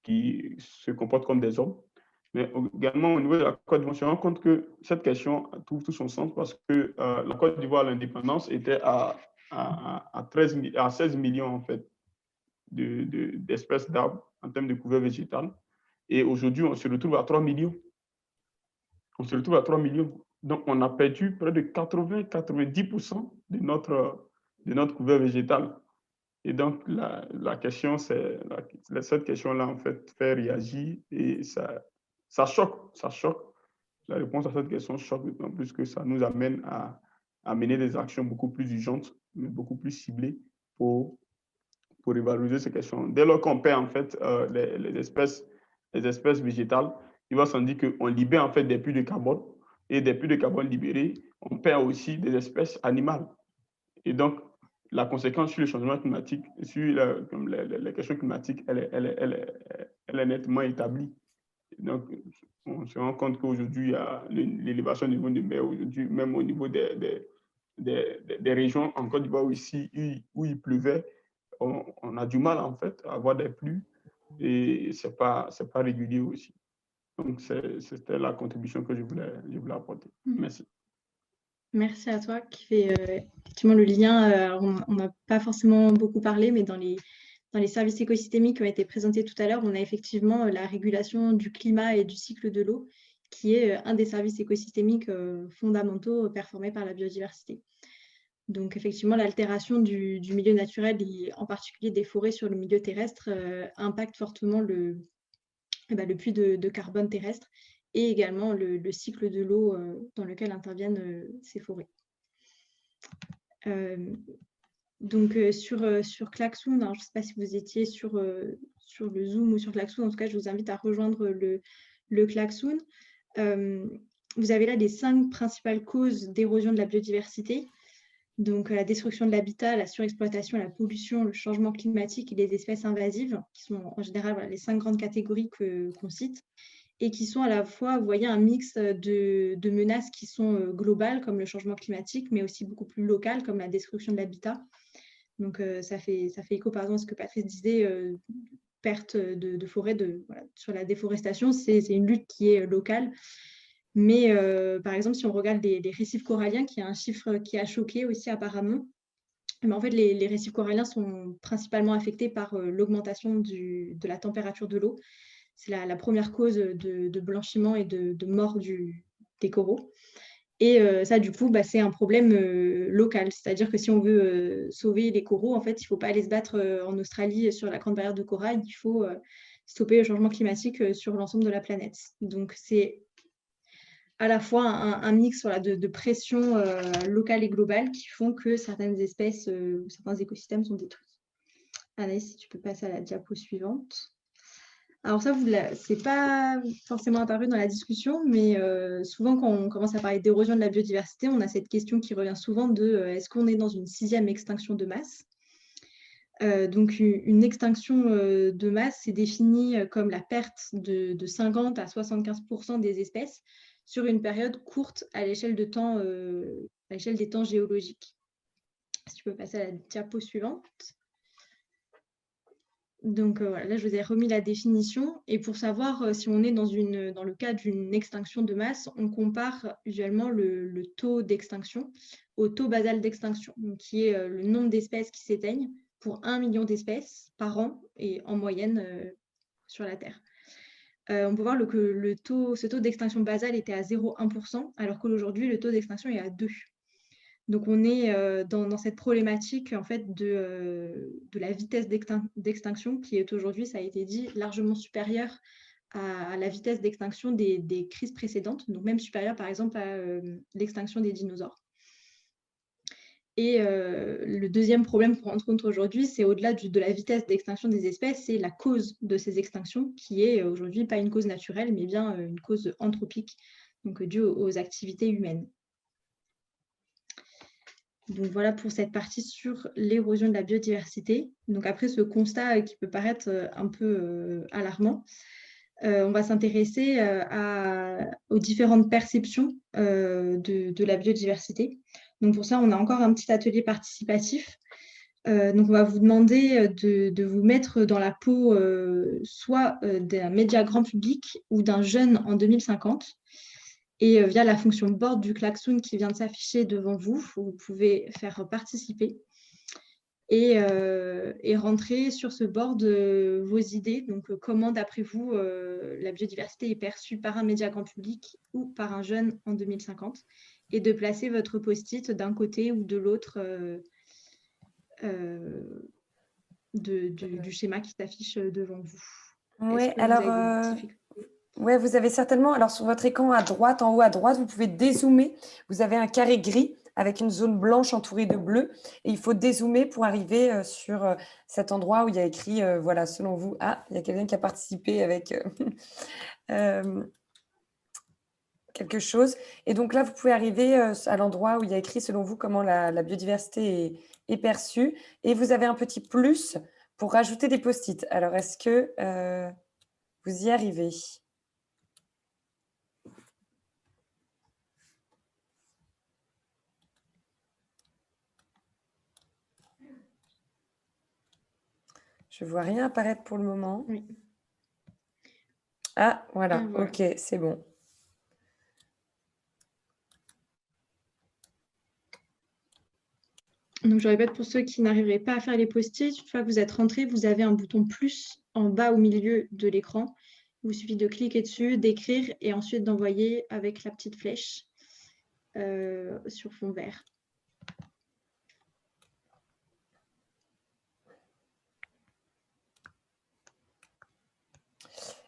[SPEAKER 13] qui se comportent comme des hommes. Mais également, au niveau de la Côte d'Ivoire, on se rend compte que cette question trouve tout son sens parce que la Côte d'Ivoire, l'indépendance, était à 16 millions en fait, d'espèces d'arbres en termes de couvert végétal. Et aujourd'hui, on se retrouve à 3 millions. On se retrouve à 3 millions. Donc, on a perdu près de 80-90% de notre couvert végétal. Et donc, la question, cette question-là, en fait, fait réagir et ça choque. La réponse à cette question choque d'autant plus que ça nous amène à mener des actions beaucoup plus urgentes, mais beaucoup plus ciblées pour évaluer ces questions. Dès lors qu'on perd, en fait, les espèces végétales, il va sans dire qu'on libère, en fait, des puits de carbone. Et des puits de carbone libérés, on perd aussi des espèces animales. Et donc, la conséquence sur le changement climatique, sur les questions climatiques, elle est nettement établie. Donc, on se rend compte qu'aujourd'hui, il y a l'élévation du niveau de mer, aujourd'hui, même au niveau des régions en Côte d'Ivoire ici, où il pleuvait, on a du mal en fait à avoir des pluies et c'est pas régulier aussi. Donc, c'était la contribution que je voulais apporter. Merci.
[SPEAKER 3] Merci à toi qui fait effectivement le lien. On n'a pas forcément beaucoup parlé, mais dans dans les services écosystémiques qui ont été présentés tout à l'heure, on a effectivement la régulation du climat et du cycle de l'eau, qui est un des services écosystémiques fondamentaux performés par la biodiversité. Donc, effectivement, l'altération du milieu naturel, et en particulier des forêts sur le milieu terrestre, impacte fortement le puits de carbone terrestre et également le cycle de l'eau dans lequel interviennent ces forêts. Donc, sur Klaxoon, je ne sais pas si vous étiez sur le Zoom ou sur Klaxoon, en tout cas, je vous invite à rejoindre le Klaxoon. Vous avez là les 5 principales causes d'érosion de la biodiversité. Donc, la destruction de l'habitat, la surexploitation, la pollution, le changement climatique et les espèces invasives, qui sont en général les 5 grandes catégories qu'on cite, et qui sont à la fois, vous voyez, un mix de menaces qui sont globales, comme le changement climatique, mais aussi beaucoup plus locales, comme la destruction de l'habitat. Donc, ça fait écho, par exemple, à ce que Patrice disait, perte de forêt, sur la déforestation, c'est une lutte qui est locale. Mais par exemple, si on regarde les récifs coralliens, qui est un chiffre qui a choqué aussi apparemment, mais en fait, les récifs coralliens sont principalement affectés par l'augmentation de la température de l'eau. C'est la première cause de blanchiment et de mort des coraux. Et ça, du coup, c'est un problème local. C'est-à-dire que si on veut sauver les coraux, en fait, il ne faut pas aller se battre en Australie sur la Grande Barrière de Corail. Il faut stopper le changement climatique sur l'ensemble de la planète. Donc, c'est à la fois un mix de pression locale et globale qui font que certaines espèces ou certains écosystèmes sont détruits. Anaïs, si tu peux passer à la diapo suivante. Alors ça, c'est pas forcément apparu dans la discussion, mais souvent quand on commence à parler d'érosion de la biodiversité, on a cette question qui revient souvent de est-ce qu'on est dans une 6e extinction de masse? Donc une extinction de masse, c'est défini comme la perte de 50 à 75% des espèces sur une période courte à l'échelle des temps géologiques. Si tu peux passer à la diapo suivante. Donc voilà, là, je vous ai remis la définition. Et pour savoir si on est dans le cas d'une extinction de masse, on compare usuellement le taux d'extinction au taux basal d'extinction, qui est le nombre d'espèces qui s'éteignent pour 1 million d'espèces par an et en moyenne sur la Terre. On peut voir que ce taux d'extinction basale était à 0,1%, alors qu'aujourd'hui, le taux d'extinction est à 2%. Donc, on est dans cette problématique en fait, de la vitesse d'extinction qui est aujourd'hui, ça a été dit, largement supérieure à la vitesse d'extinction des crises précédentes, donc même supérieure par exemple à l'extinction des dinosaures. Et le deuxième problème qu'on rencontre aujourd'hui, c'est au-delà de la vitesse d'extinction des espèces, c'est la cause de ces extinctions, qui est aujourd'hui pas une cause naturelle, mais bien une cause anthropique, donc due aux activités humaines. Donc voilà pour cette partie sur l'érosion de la biodiversité. Donc après ce constat qui peut paraître un peu alarmant, on va s'intéresser aux différentes perceptions de la biodiversité. Donc pour ça, on a encore un petit atelier participatif. Donc on va vous demander de vous mettre dans la peau soit d'un média grand public ou d'un jeune en 2050. Et via la fonction board du Klaxoon qui vient de s'afficher devant vous, vous pouvez faire participer et rentrer sur ce board vos idées. Donc, comment, d'après vous, la biodiversité est perçue par un média grand public ou par un jeune en 2050, et de placer votre post-it d'un côté ou de l'autre du schéma qui s'affiche devant vous.
[SPEAKER 1] Oui, alors... Ouais, vous avez certainement, alors sur votre écran à droite, en haut à droite, vous pouvez dézoomer. Vous avez un carré gris avec une zone blanche entourée de bleu. Et il faut dézoomer pour arriver sur cet endroit où il y a écrit, voilà, selon vous, ah, il y a quelqu'un qui a participé avec quelque chose. Et donc là, vous pouvez arriver à l'endroit où il y a écrit, selon vous, comment la biodiversité est perçue. Et vous avez un petit plus pour rajouter des post-it. Alors, est-ce que vous y arrivez ? Je ne vois rien apparaître pour le moment.
[SPEAKER 3] Oui.
[SPEAKER 1] Ah, voilà. Ok, c'est bon.
[SPEAKER 3] Donc, je répète pour ceux qui n'arriveraient pas à faire les post-it, une fois que vous êtes rentré, vous avez un bouton plus en bas au milieu de l'écran. Il vous suffit de cliquer dessus, d'écrire et ensuite d'envoyer avec la petite flèche sur fond vert.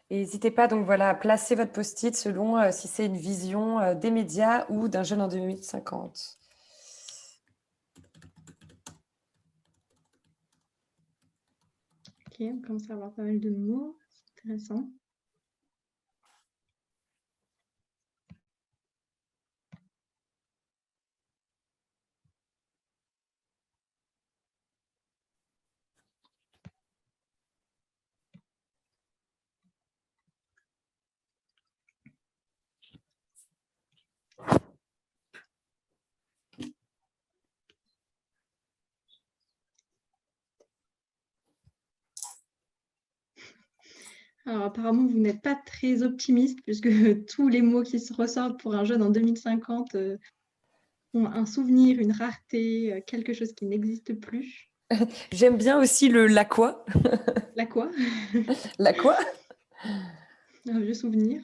[SPEAKER 1] Et n'hésitez pas donc voilà, à placer votre post-it selon si c'est une vision des médias ou d'un jeune en 2050.
[SPEAKER 3] Ok, on commence à avoir pas mal de mots, c'est intéressant. Alors, apparemment, vous n'êtes pas très optimiste puisque tous les mots qui se ressortent pour un jeune en 2050 ont un souvenir, une rareté, quelque chose qui n'existe plus.
[SPEAKER 1] J'aime bien aussi le la quoi.
[SPEAKER 3] La quoi?
[SPEAKER 1] La quoi?
[SPEAKER 3] Un vieux souvenir.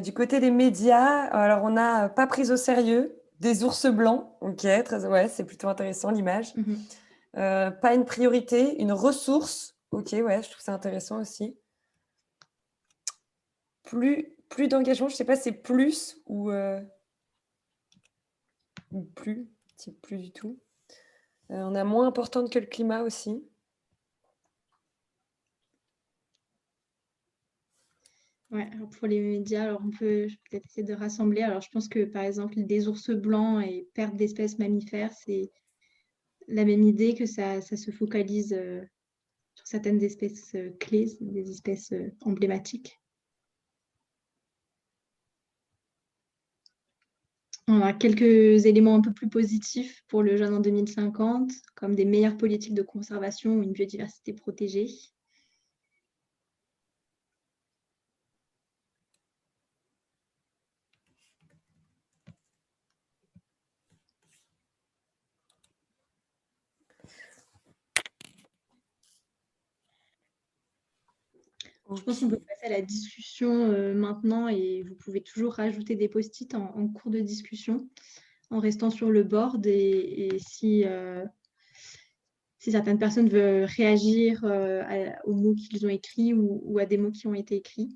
[SPEAKER 1] Du côté des médias, alors on n'a pas pris au sérieux, des ours blancs, ok, ouais, c'est plutôt intéressant l'image. Pas une priorité, une ressource, ok, ouais, je trouve ça intéressant aussi. Plus d'engagement, je sais pas, c'est plus ou plus, c'est plus du tout. On a moins importante que le climat aussi.
[SPEAKER 3] Ouais, alors pour les médias, alors je vais peut-être essayer de rassembler. Alors je pense que par exemple des ours blancs et perte d'espèces mammifères, c'est la même idée que ça se focalise sur certaines espèces clés, des espèces emblématiques. On a quelques éléments un peu plus positifs pour le jeune en 2050, comme des meilleures politiques de conservation ou une biodiversité protégée. Je pense qu'on peut passer à la discussion maintenant et vous pouvez toujours rajouter des post-it en cours de discussion en restant sur le board et si certaines personnes veulent réagir aux mots qu'ils ont écrits ou à des mots qui ont été écrits.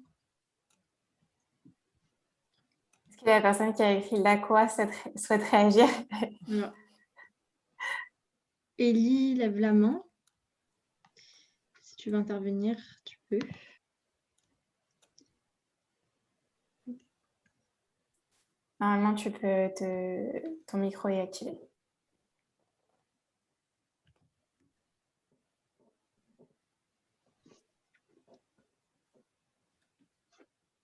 [SPEAKER 2] Est-ce que la personne qui a écrit la quoi souhaite réagir?
[SPEAKER 3] Alors, Ellie, lève la main. Si tu veux intervenir, tu peux.
[SPEAKER 2] Normalement, tu peux ton micro est activé.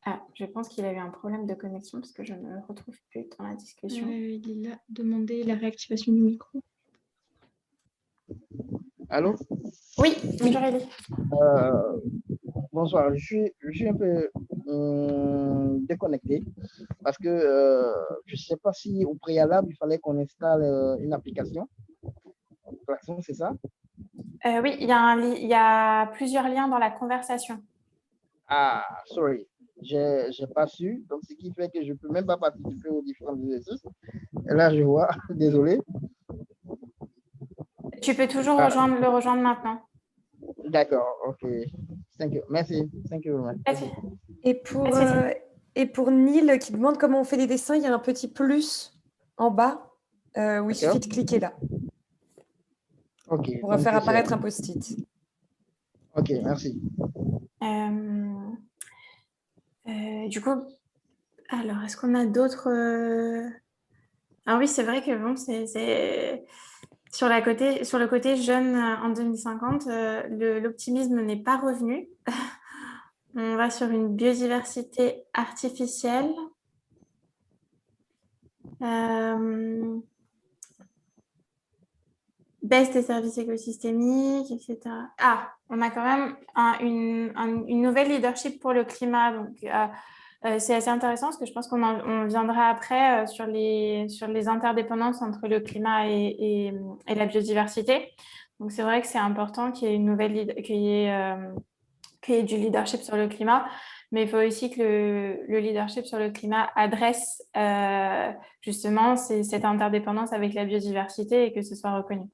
[SPEAKER 2] Ah, je pense qu'il a eu un problème de connexion parce que je ne le retrouve plus dans la discussion.
[SPEAKER 3] Il a demandé la réactivation du micro.
[SPEAKER 10] Allô?
[SPEAKER 2] Oui, bonjour Elie.
[SPEAKER 10] Bonsoir, je suis un peu déconnecté parce que je ne sais pas si au préalable, il fallait qu'on installe une application. Klaxon, c'est ça?
[SPEAKER 2] Oui, il y a plusieurs liens dans la conversation.
[SPEAKER 10] Ah, sorry, j'ai pas su, donc ce qui fait que je ne peux même pas participer aux différents exercices. Et là, je vois, désolé.
[SPEAKER 2] Tu peux toujours le rejoindre maintenant.
[SPEAKER 10] D'accord, ok. Thank you. Merci. Thank you very much.
[SPEAKER 1] Et pour Neil qui demande comment on fait des dessins, il y a un petit plus en bas où il suffit de cliquer là.
[SPEAKER 10] Ok.
[SPEAKER 1] Pour faire apparaître un post-it.
[SPEAKER 10] Ok, merci.
[SPEAKER 2] Du coup, alors, est-ce qu'on a d'autres... Ah oui, c'est vrai que bon, c'est... Sur le côté jeune en 2050, l'optimisme n'est pas revenu. On va sur une biodiversité artificielle. Baisse des services écosystémiques, etc. Ah, on a quand même une nouvelle leadership pour le climat. Donc, C'est assez intéressant parce que je pense on viendra après sur les interdépendances entre le climat et la biodiversité. Donc, c'est vrai que c'est important qu'il y ait qu'il y ait du leadership sur le climat, mais il faut aussi que le leadership sur le climat adresse justement cette interdépendance avec la biodiversité et que ce soit reconnu.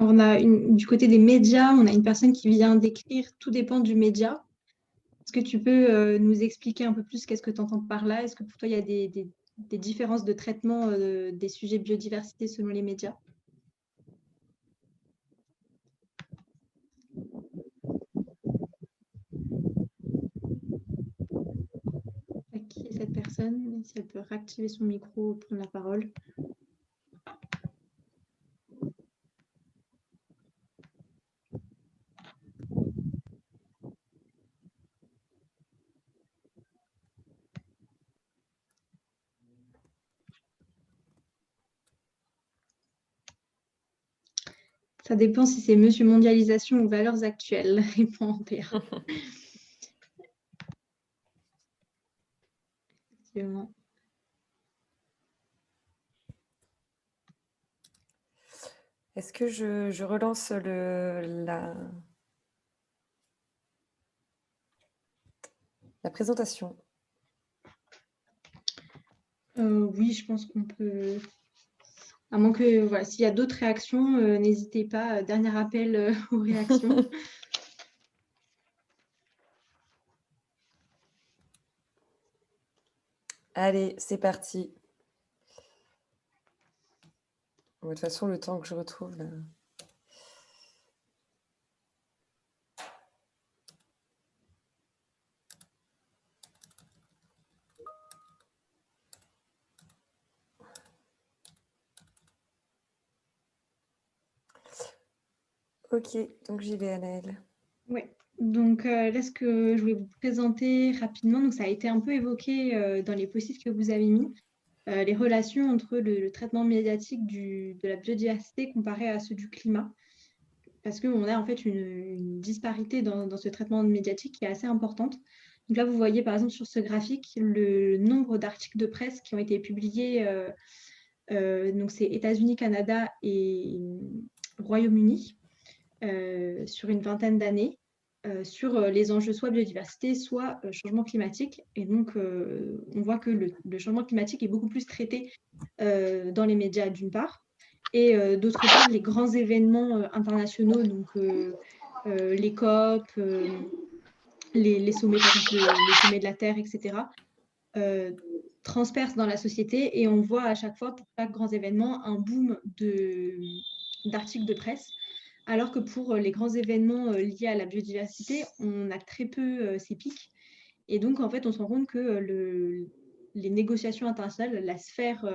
[SPEAKER 3] Alors, on a du côté des médias, on a une personne qui vient d'écrire « Tout dépend du média ». Est-ce que tu peux nous expliquer un peu plus qu'est-ce que tu entends par là? Est-ce que pour toi, il y a des différences de traitement des sujets biodiversité selon les médias? Qui est cette personne? Si elle peut réactiver son micro, prendre la parole. Ça dépend si c'est Monsieur Mondialisation ou Valeurs Actuelles, répond Ampère. Effectivement.
[SPEAKER 1] Est-ce que je relance la présentation?
[SPEAKER 3] Oui, je pense qu'on peut... À moins que, voilà, s'il y a d'autres réactions, n'hésitez pas. Dernier appel aux réactions.
[SPEAKER 1] Allez, c'est parti. De toute façon, le temps que je retrouve là. Ok, donc j'y vais, Anaëlle.
[SPEAKER 3] Oui, donc là, ce que je voulais vous présenter rapidement, donc ça a été un peu évoqué dans les post-it que vous avez mis, les relations entre le traitement médiatique de la biodiversité comparé à ceux du climat, parce qu'on a en fait une disparité dans ce traitement médiatique qui est assez importante. Donc là, vous voyez par exemple sur ce graphique le nombre d'articles de presse qui ont été publiés, donc c'est États-Unis, Canada et Royaume-Uni, sur une vingtaine d'années, sur les enjeux soit biodiversité, soit changement climatique. Et donc, on voit que le changement climatique est beaucoup plus traité dans les médias, d'une part, et d'autre part, les grands événements internationaux, donc les COP, les sommets, par exemple le sommet de la Terre, etc., transpercent dans la société, et on voit à chaque fois, pour chaque grand événement, un boom d'articles de presse, alors que pour les grands événements liés à la biodiversité, on a très peu ces pics. Et donc, en fait, on se rend compte que les négociations internationales, la sphère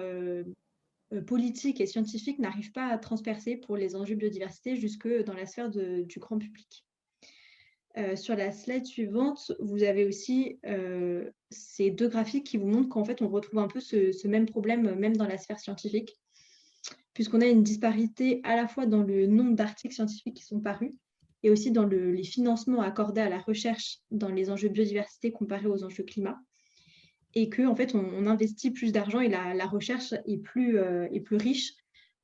[SPEAKER 3] politique et scientifique n'arrive pas à transpercer pour les enjeux biodiversité jusque dans la sphère du grand public. Sur la slide suivante, vous avez aussi ces deux graphiques qui vous montrent qu'en fait, on retrouve un peu ce même problème, même dans la sphère scientifique, puisqu'on a une disparité à la fois dans le nombre d'articles scientifiques qui sont parus et aussi dans les financements accordés à la recherche dans les enjeux biodiversité comparés aux enjeux climat, et qu'en en fait, on investit plus d'argent et la recherche est plus riche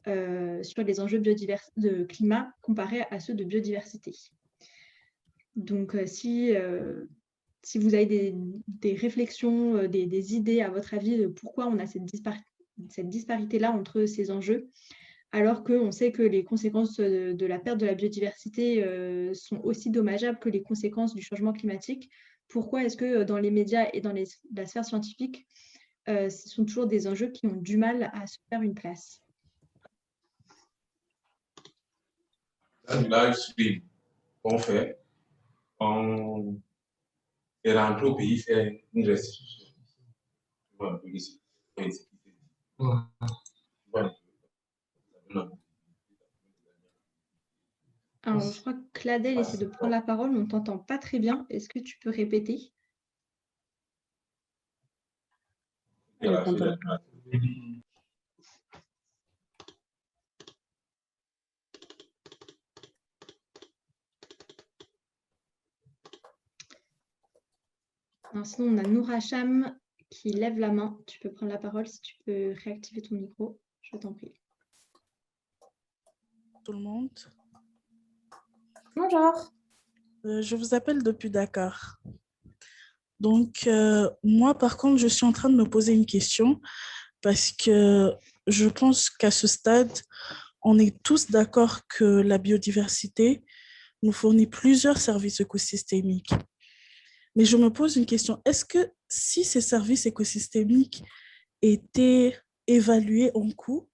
[SPEAKER 3] sur les enjeux de climat comparés à ceux de biodiversité. Donc, si vous avez des réflexions, des idées à votre avis de pourquoi on a cette disparité-là entre ces enjeux, alors qu'on sait que les conséquences de la perte de la biodiversité sont aussi dommageables que les conséquences du changement climatique, pourquoi est-ce que dans les médias et dans la sphère scientifique, ce sont toujours des enjeux qui ont du mal à se faire une place?
[SPEAKER 14] Dans le live stream qu'on fait, on est rentré au pays faire une restitution.
[SPEAKER 3] Alors, je crois que Cladel essaie de prendre la parole, mais on ne t'entend pas très bien. Est-ce que tu peux répéter? Alors, sinon, on a Noura Cham qui lève la main. Tu peux prendre la parole si tu peux réactiver ton micro. Je t'en prie.
[SPEAKER 15] Tout le monde.
[SPEAKER 2] Bonjour.
[SPEAKER 15] Je vous appelle depuis Dakar. Donc, moi, par contre, je suis en train de me poser une question parce que je pense qu'à ce stade, on est tous d'accord que la biodiversité nous fournit plusieurs services écosystémiques. Mais je me pose une question. Est-ce que si ces services écosystémiques étaient évalués en coût,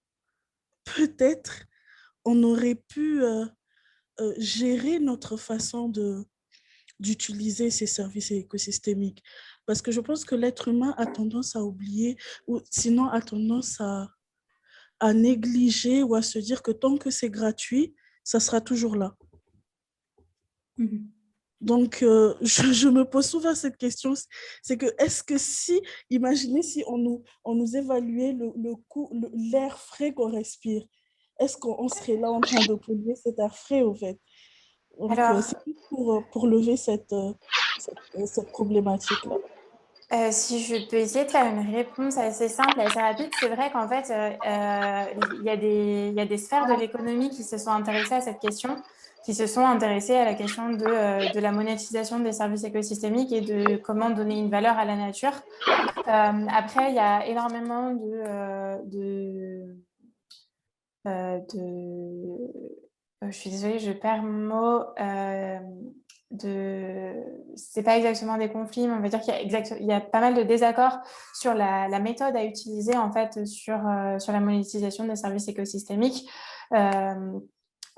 [SPEAKER 15] peut-être on aurait pu gérer notre façon d'utiliser ces services écosystémiques. Parce que je pense que l'être humain a tendance à oublier ou sinon a tendance à négliger ou à se dire que tant que c'est gratuit, ça sera toujours là. Donc, je me pose souvent cette question, c'est que est-ce que si, imaginez si on nous évaluait le coût, l'air frais qu'on respire, est-ce qu'on serait là en train de polluer cet air frais au fait? Donc,
[SPEAKER 2] Alors,
[SPEAKER 15] c'est pour lever cette problématique-là.
[SPEAKER 2] Si je peux essayer de faire une réponse assez simple, assez rapide, c'est vrai qu'en fait, il y a des sphères de l'économie qui se sont intéressées à cette question, qui se sont intéressées à la question de la monétisation des services écosystémiques et de comment donner une valeur à la nature. Après, il y a énormément je suis désolée, je perds mon mot. C'est pas exactement des conflits, mais on va dire qu'il y a pas mal de désaccords sur la méthode à utiliser en fait sur la monétisation des services écosystémiques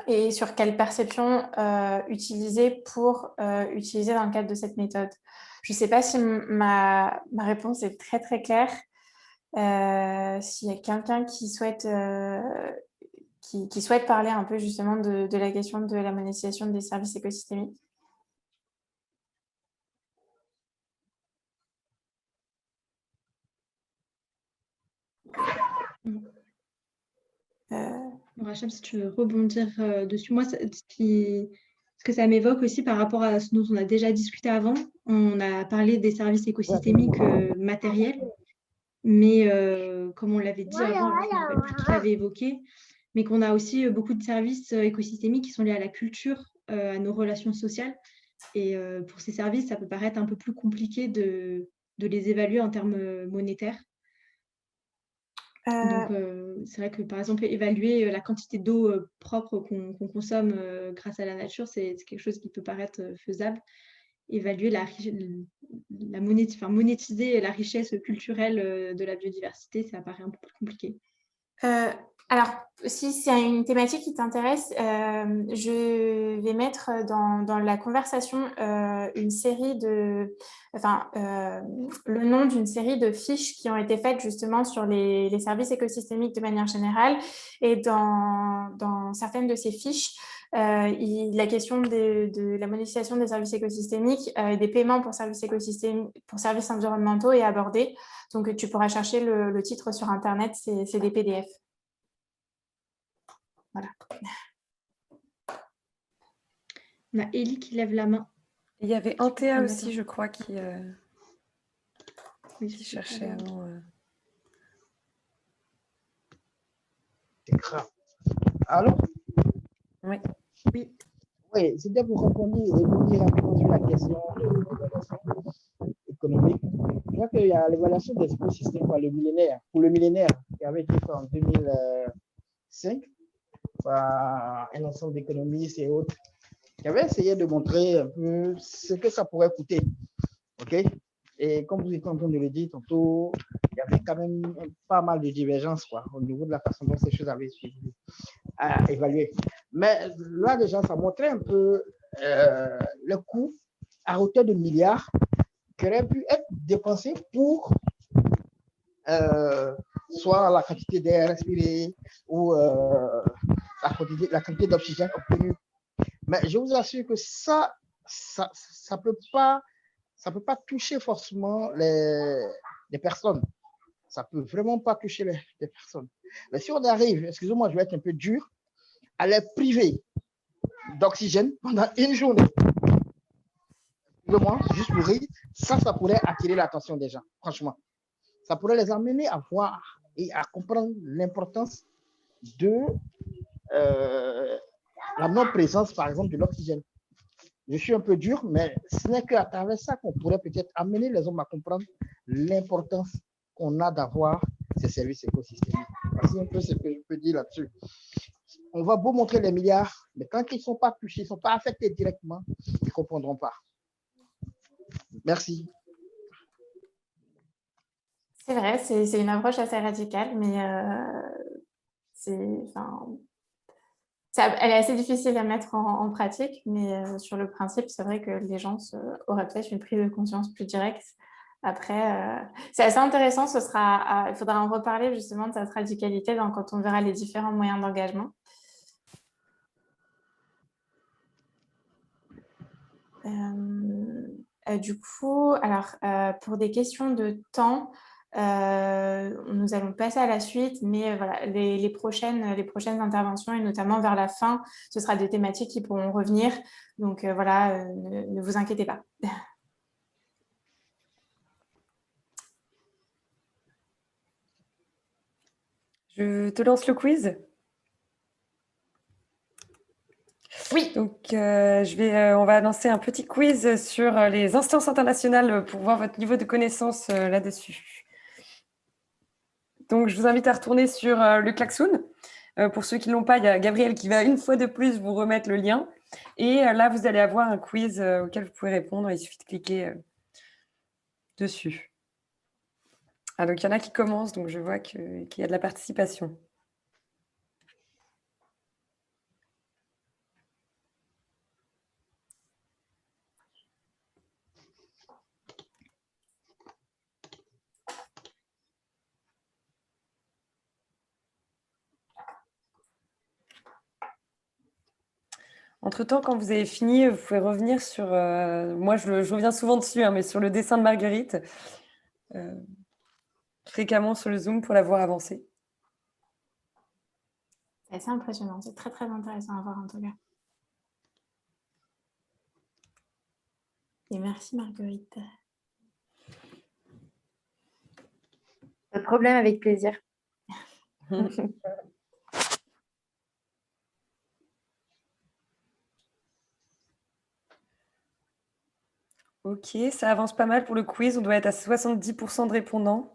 [SPEAKER 2] et sur quelle perception utiliser pour utiliser dans le cadre de cette méthode. Je sais pas si ma réponse est très très claire. S'il y a quelqu'un qui souhaite qui souhaite parler un peu justement de la question de la monétisation des services écosystémiques.
[SPEAKER 3] Rachel, si tu veux rebondir dessus, moi, ce que ça m'évoque aussi par rapport à ce dont on a déjà discuté avant, on a parlé des services écosystémiques matériels, mais comme on l'avait dit avant, je ne me rappelle plus qui l'avait évoqué, mais qu'on a aussi beaucoup de services écosystémiques qui sont liés à la culture, à nos relations sociales. Et pour ces services, ça peut paraître un peu plus compliqué de les évaluer en termes monétaires. Donc, c'est vrai que, par exemple, évaluer la quantité d'eau propre qu'on consomme grâce à la nature, c'est quelque chose qui peut paraître faisable. Évaluer monétiser la richesse culturelle de la biodiversité, ça paraît un peu plus compliqué.
[SPEAKER 2] Alors, si c'est une thématique qui t'intéresse, je vais mettre dans la conversation une série le nom d'une série de fiches qui ont été faites justement sur les services écosystémiques de manière générale. Et dans certaines de ces fiches, la question de la monétisation des services écosystémiques et des paiements pour services environnementaux est abordée. Donc, tu pourras chercher le titre sur Internet, c'est des PDF. Voilà.
[SPEAKER 3] On a Élie qui lève la main.
[SPEAKER 1] Il y avait Antea aussi, je crois, qui cherchait avant.
[SPEAKER 10] Allô?
[SPEAKER 1] Oui.
[SPEAKER 10] Oui. Oui, c'était pour répondre rapidement sur la question économique. Je crois qu'il y a l'évaluation des écosystèmes pour le millénaire qui avait été fait en 2005 par un ensemble d'économistes et autres qui avaient essayé de montrer un peu ce que ça pourrait coûter. OK? Et comme vous étiez en train de le dire tantôt, il y avait quand même pas mal de divergences au niveau de la façon dont ces choses avaient été évaluées. Mais là, déjà, ça montrait un peu le coût à hauteur de milliards qui aurait pu être dépensé pour soit la quantité d'air respiré ou la quantité d'oxygène obtenue. Mais je vous assure que ça peut pas toucher forcément les personnes. Ça peut vraiment pas toucher les personnes. Mais si on arrive, excusez-moi, je vais être un peu dur, à les priver d'oxygène pendant une journée, simplement, juste pour rire, ça pourrait attirer l'attention des gens, franchement. Ça pourrait les amener à voir et à comprendre l'importance de la non-présence, par exemple, de l'oxygène. Je suis un peu dur, mais ce n'est qu'à travers ça qu'on pourrait peut-être amener les hommes à comprendre l'importance qu'on a d'avoir ces services écosystémiques. C'est un peu ce que je peux dire là-dessus. On va beau montrer les milliards, mais quand ils ne sont pas touchés, ils ne sont pas affectés directement, ils ne comprendront pas. Merci.
[SPEAKER 2] C'est vrai, c'est une approche assez radicale, mais elle est assez difficile à mettre en pratique, mais sur le principe, c'est vrai que les gens auraient peut-être une prise de conscience plus directe. Après, c'est assez intéressant, il faudra en reparler justement de cette radicalité quand on verra les différents moyens d'engagement. Du coup, alors, pour des questions de temps, nous allons passer à la suite, mais voilà, les prochaines interventions, et notamment vers la fin, ce sera des thématiques qui pourront revenir. Donc voilà, ne vous inquiétez pas.
[SPEAKER 1] Je te lance le quiz.
[SPEAKER 2] Oui.
[SPEAKER 1] Donc, on va lancer un petit quiz sur les instances internationales pour voir votre niveau de connaissance là-dessus. Donc, je vous invite à retourner sur le klaxon. Pour ceux qui ne l'ont pas, il y a Gabriel qui va une fois de plus vous remettre le lien. Et là, vous allez avoir un quiz auquel vous pouvez répondre. Il suffit de cliquer dessus. Ah, donc, il y en a qui commencent, donc je vois qu'il y a de la participation. Entre-temps, quand vous avez fini, vous pouvez revenir sur... moi, je reviens souvent dessus, hein, mais sur le dessin de Marguerite, fréquemment sur le Zoom pour la voir avancer.
[SPEAKER 2] C'est assez impressionnant, c'est très, très intéressant à voir en tout cas. Et merci Marguerite.
[SPEAKER 16] Pas de problème, avec plaisir.
[SPEAKER 1] Ok, ça avance pas mal pour le quiz. On doit être à 70% de répondants.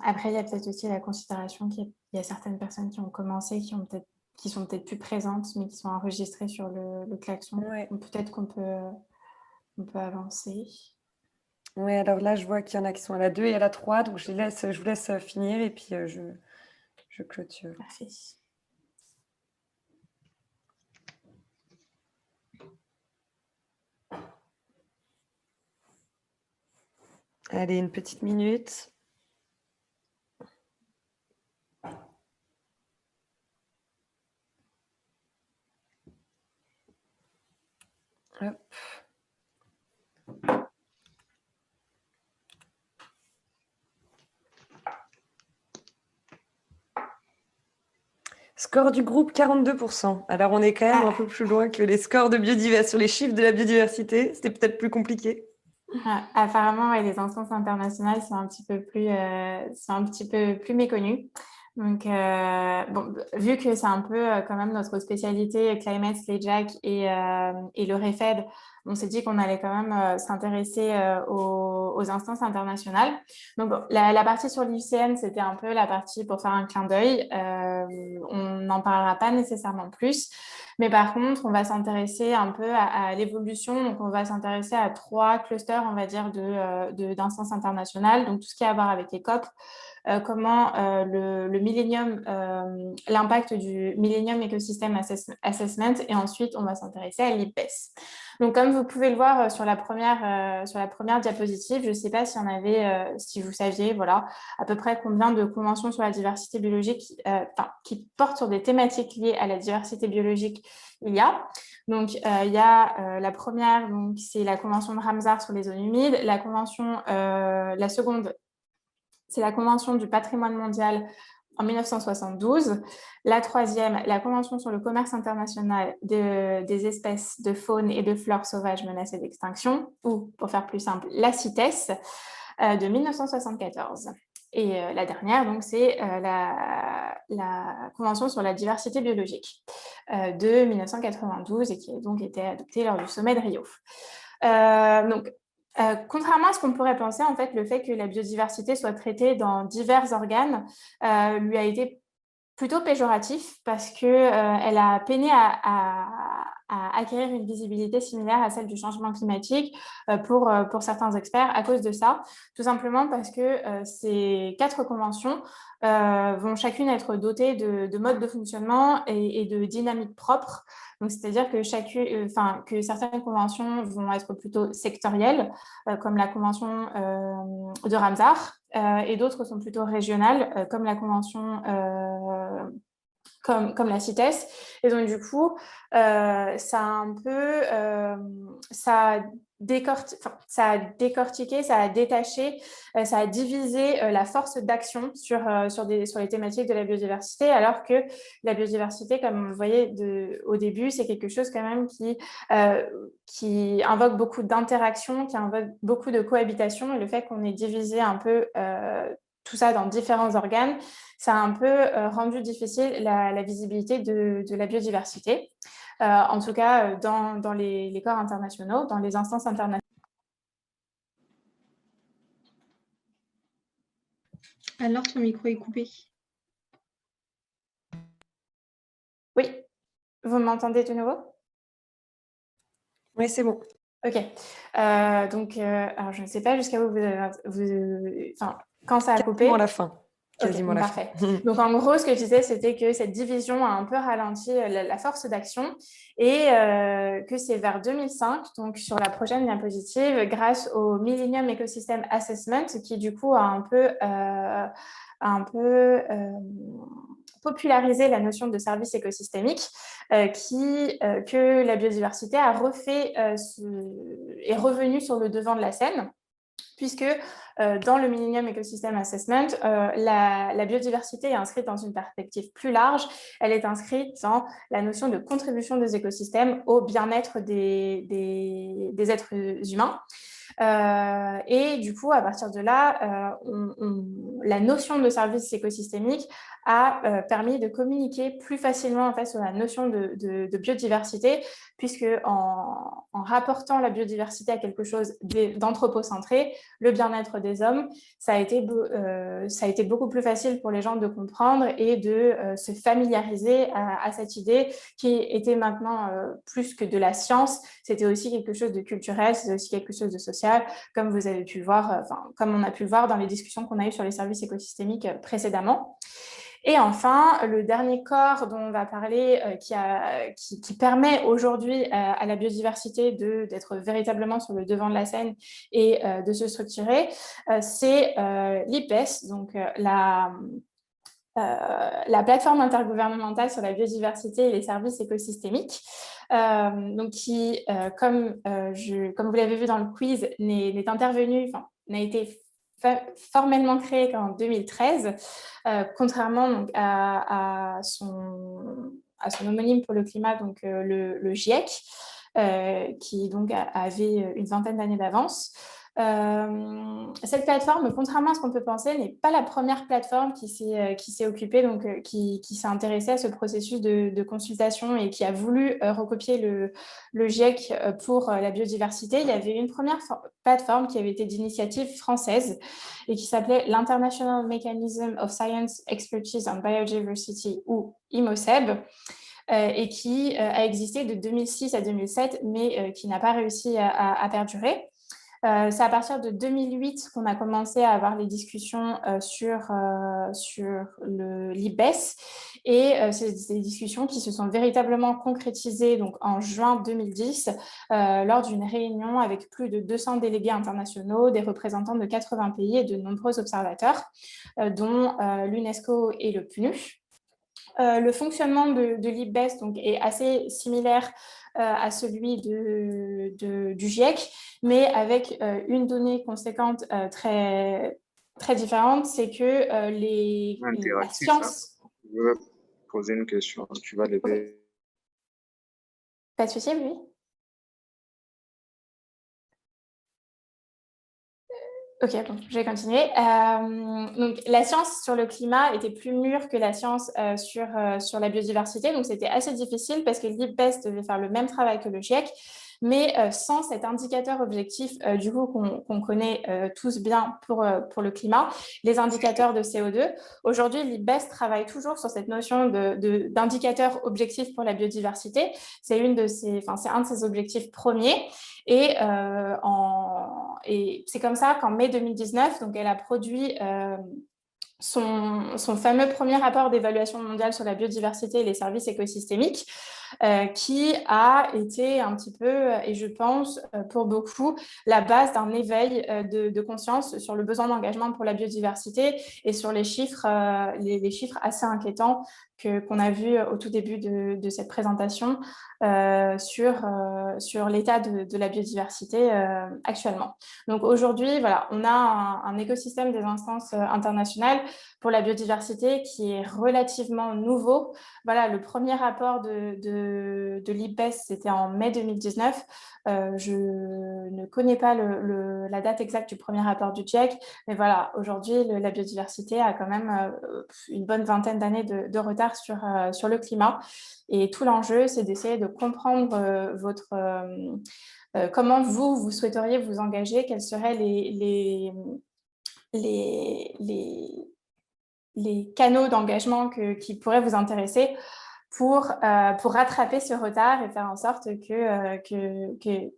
[SPEAKER 2] Après, il y a peut-être aussi la considération qu'il y a certaines personnes qui ont commencé, qui sont peut-être plus présentes, mais qui sont enregistrées sur le klaxon.
[SPEAKER 1] Ouais.
[SPEAKER 2] Peut-être qu'on peut avancer.
[SPEAKER 1] Oui, alors là, je vois qu'il y en a qui sont à la 2 et à la 3, donc je vous laisse finir et puis je clôture.
[SPEAKER 2] Parfait.
[SPEAKER 1] Allez, une petite minute. Hop. Score du groupe, 42%. Alors, on est quand même un peu plus loin que les scores de biodiversité. Sur les chiffres de la biodiversité, c'était peut-être plus compliqué.
[SPEAKER 2] Apparemment, ouais, les instances internationales sont un petit peu plus méconnues. Donc, bon, vu que c'est un peu quand même notre spécialité, Climate, SLEJAC et le REFED, on s'est dit qu'on allait quand même s'intéresser aux instances internationales. Donc, bon, la partie sur l'IUCN, c'était un peu la partie pour faire un clin d'œil. On n'en parlera pas nécessairement plus. Mais par contre, on va s'intéresser un peu à l'évolution. Donc, on va s'intéresser à 3 clusters, on va dire, d'instances internationales. Donc, tout ce qui a à voir avec les COP, comment l'impact du Millennium Ecosystem Assessment, et ensuite on va s'intéresser à l'IPES. Donc comme vous pouvez le voir sur la première diapositive, je ne sais pas si vous saviez voilà, à peu près combien de conventions sur la diversité biologique qui portent sur des thématiques liées à la diversité biologique il y a. Donc, il y a la première, c'est la convention de Ramsar sur les zones humides. La seconde, c'est la convention du patrimoine mondial en 1972. La troisième, la convention sur le commerce international des espèces de faune et de flore sauvages menacées d'extinction, ou, pour faire plus simple, la CITES de 1974. Et la dernière, donc, c'est la Convention sur la diversité biologique de 1992 et qui a donc été adoptée lors du sommet de Rio. Contrairement à ce qu'on pourrait penser, en fait, le fait que la biodiversité soit traitée dans divers organes lui a été plutôt péjoratif parce qu'elle a peiné à acquérir une visibilité similaire à celle du changement climatique pour certains experts à cause de ça, tout simplement parce que ces 4 conventions vont chacune être dotées de modes de fonctionnement et de dynamiques propres. Donc, c'est-à-dire que certaines conventions vont être plutôt sectorielles, comme la convention de Ramsar, et d'autres sont plutôt régionales, comme la convention comme la CITES. Et donc, du coup, ça a décortiqué, ça a détaché, ça a divisé la force d'action sur les thématiques de la biodiversité, alors que la biodiversité, comme on le voyait au début, c'est quelque chose quand même qui invoque beaucoup d'interactions, qui invoque beaucoup de cohabitation, et le fait qu'on ait divisé un peu tout ça dans différents organes, ça a un peu rendu difficile la visibilité de la biodiversité, en tout cas dans les corps internationaux, dans les instances internationales.
[SPEAKER 3] Alors, ton micro est coupé.
[SPEAKER 2] Oui, vous m'entendez de nouveau?
[SPEAKER 1] Oui, c'est bon.
[SPEAKER 2] Ok. Alors, je ne sais pas jusqu'à où quand ça a coupé.
[SPEAKER 1] Quasiment à la fin. Quasiment
[SPEAKER 2] Okay, parfait. Donc, en gros, ce que je disais, c'était que cette division a un peu ralenti la force d'action et que c'est vers 2005, donc sur la prochaine diapositive, grâce au Millennium Ecosystem Assessment, qui du coup a un peu popularisé la notion de service écosystémique, que la biodiversité a est revenue sur le devant de la scène, puisque dans le Millennium Ecosystem Assessment, la biodiversité est inscrite dans une perspective plus large. Elle est inscrite dans la notion de contribution des écosystèmes au bien-être des êtres humains. Et du coup, à partir de là, la notion de service écosystémique a permis de communiquer plus facilement en fait, sur la notion de biodiversité, puisque en rapportant la biodiversité à quelque chose d'anthropocentré, le bien-être des hommes, ça a été beaucoup plus facile pour les gens de comprendre et de se familiariser à cette idée qui était maintenant plus que de la science, c'était aussi quelque chose de culturel, c'était aussi quelque chose de social, comme vous avez pu le voir, comme on a pu le voir dans les discussions qu'on a eues sur les services écosystémiques précédemment. Et enfin, le dernier corps dont on va parler, qui permet aujourd'hui à la biodiversité d'être véritablement sur le devant de la scène et de se structurer, c'est l'IPES, donc la plateforme intergouvernementale sur la biodiversité et les services écosystémiques, donc qui, comme vous l'avez vu dans le quiz, n'a été formellement créé qu'en 2013, contrairement donc, à son homonyme pour le climat, donc le GIEC, qui donc avait une vingtaine d'années d'avance. Cette plateforme, contrairement à ce qu'on peut penser, n'est pas la première plateforme qui s'est occupée, donc qui s'est intéressée à ce processus de consultation et qui a voulu recopier le GIEC pour la biodiversité. Il y avait une première plateforme qui avait été d'initiative française et qui s'appelait l'International Mechanism of Science Expertise on Biodiversity, ou IMOSEB, et qui a existé de 2006 à 2007, mais qui n'a pas réussi à perdurer. C'est à partir de 2008 qu'on a commencé à avoir les discussions sur l'IBES et c'est des discussions qui se sont véritablement concrétisées donc, en juin 2010 lors d'une réunion avec plus de 200 délégués internationaux, des représentants de 80 pays et de nombreux observateurs, dont l'UNESCO et le PNU. Le fonctionnement de l'IBES donc, est assez similaire à celui du GIEC, mais avec une donnée conséquente très, très différente, c'est que la science...
[SPEAKER 17] Je vais poser une question, tu vas lever.
[SPEAKER 2] Pas de souci, oui. Ok, bon, je vais continuer. Donc, la science sur le climat était plus mûre que la science sur la biodiversité. Donc, c'était assez difficile parce que l'IPBES devait faire le même travail que le GIEC, mais sans cet indicateur objectif, du coup, qu'on connaît tous bien pour le climat, les indicateurs de CO2. Aujourd'hui, l'IPBES travaille toujours sur cette notion d'indicateur objectif pour la biodiversité. C'est un de ses objectifs premiers. Et c'est comme ça qu'en mai 2019, donc elle a produit son fameux premier rapport d'évaluation mondiale sur la biodiversité et les services écosystémiques, qui a été un petit peu, et je pense pour beaucoup, la base d'un éveil de conscience sur le besoin d'engagement pour la biodiversité et sur les chiffres assez inquiétants qu'on a vus au tout début de cette présentation sur l'état de la biodiversité actuellement. Donc aujourd'hui, voilà, on a un écosystème des instances internationales pour la biodiversité qui est relativement nouveau. Voilà, le premier rapport de l'IPBES, c'était en mai 2019. Je ne connais pas la date exacte du premier rapport du GIEC, mais voilà, aujourd'hui, la biodiversité a quand même une bonne vingtaine d'années de retard sur le climat. Et tout l'enjeu, c'est d'essayer de comprendre comment vous souhaiteriez vous engager, quels seraient les canaux d'engagement qui pourraient vous intéresser pour rattraper ce retard et faire en sorte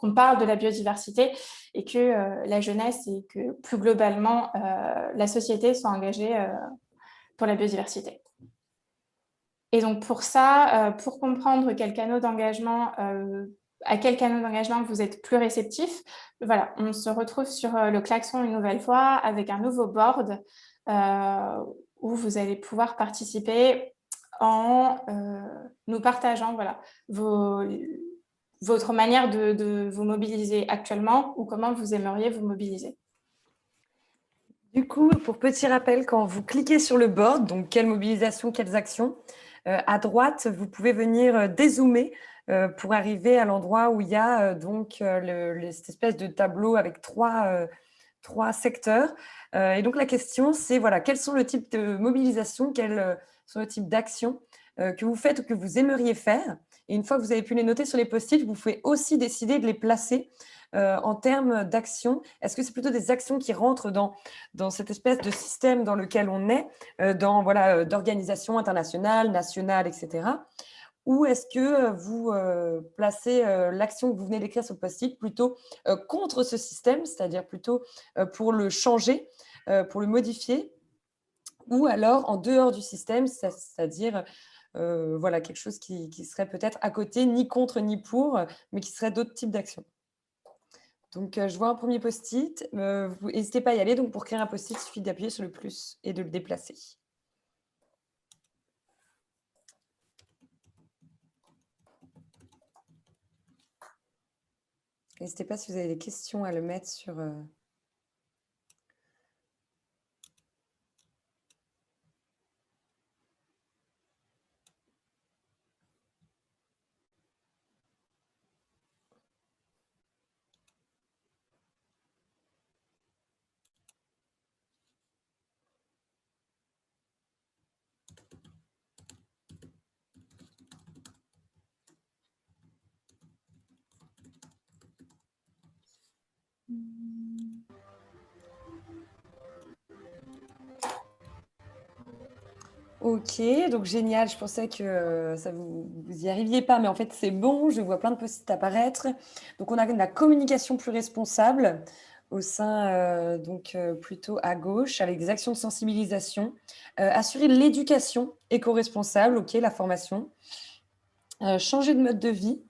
[SPEAKER 2] qu'on parle de la biodiversité et que la jeunesse et que plus globalement la société soit engagée pour la biodiversité. Et donc pour ça, pour comprendre quel canaux d'engagement, à quel canal d'engagement vous êtes plus réceptif, voilà, on se retrouve sur le klaxon une nouvelle fois avec un nouveau board où vous allez pouvoir participer en nous partageant voilà, votre manière de vous mobiliser actuellement ou comment vous aimeriez vous mobiliser.
[SPEAKER 1] Du coup, pour petit rappel, quand vous cliquez sur le board, donc quelle mobilisation, quelles actions, à droite, vous pouvez venir dézoomer pour arriver à l'endroit où il y a cette espèce de tableau avec trois secteurs. Et donc, la question, c'est voilà, quels sont le type de mobilisation, quels sont le type d'actions que vous faites ou que vous aimeriez faire. Et une fois que vous avez pu les noter sur les post-it, vous pouvez aussi décider de les placer en termes d'actions. Est-ce que c'est plutôt des actions qui rentrent dans cette espèce de système dans lequel on est, d'organisation internationale, nationale, etc. Ou est-ce que vous placez l'action que vous venez d'écrire sur le post-it plutôt contre ce système, c'est-à-dire plutôt pour le changer, pour le modifier, ou alors en dehors du système, c'est-à-dire voilà, quelque chose qui serait peut-être à côté, ni contre ni pour, mais qui serait d'autres types d'actions. Donc, je vois un premier post-it. N'hésitez pas à y aller. Donc, pour créer un post-it, il suffit d'appuyer sur le plus et de le déplacer. N'hésitez pas si vous avez des questions à le mettre sur... Ok, donc génial. Je pensais que ça vous y arriviez pas, mais en fait, c'est bon. Je vois plein de post-it apparaître. Donc, on a la communication plus responsable au sein, plutôt à gauche, avec des actions de sensibilisation. Assurer l'éducation éco-responsable, ok, la formation. Changer de mode de vie.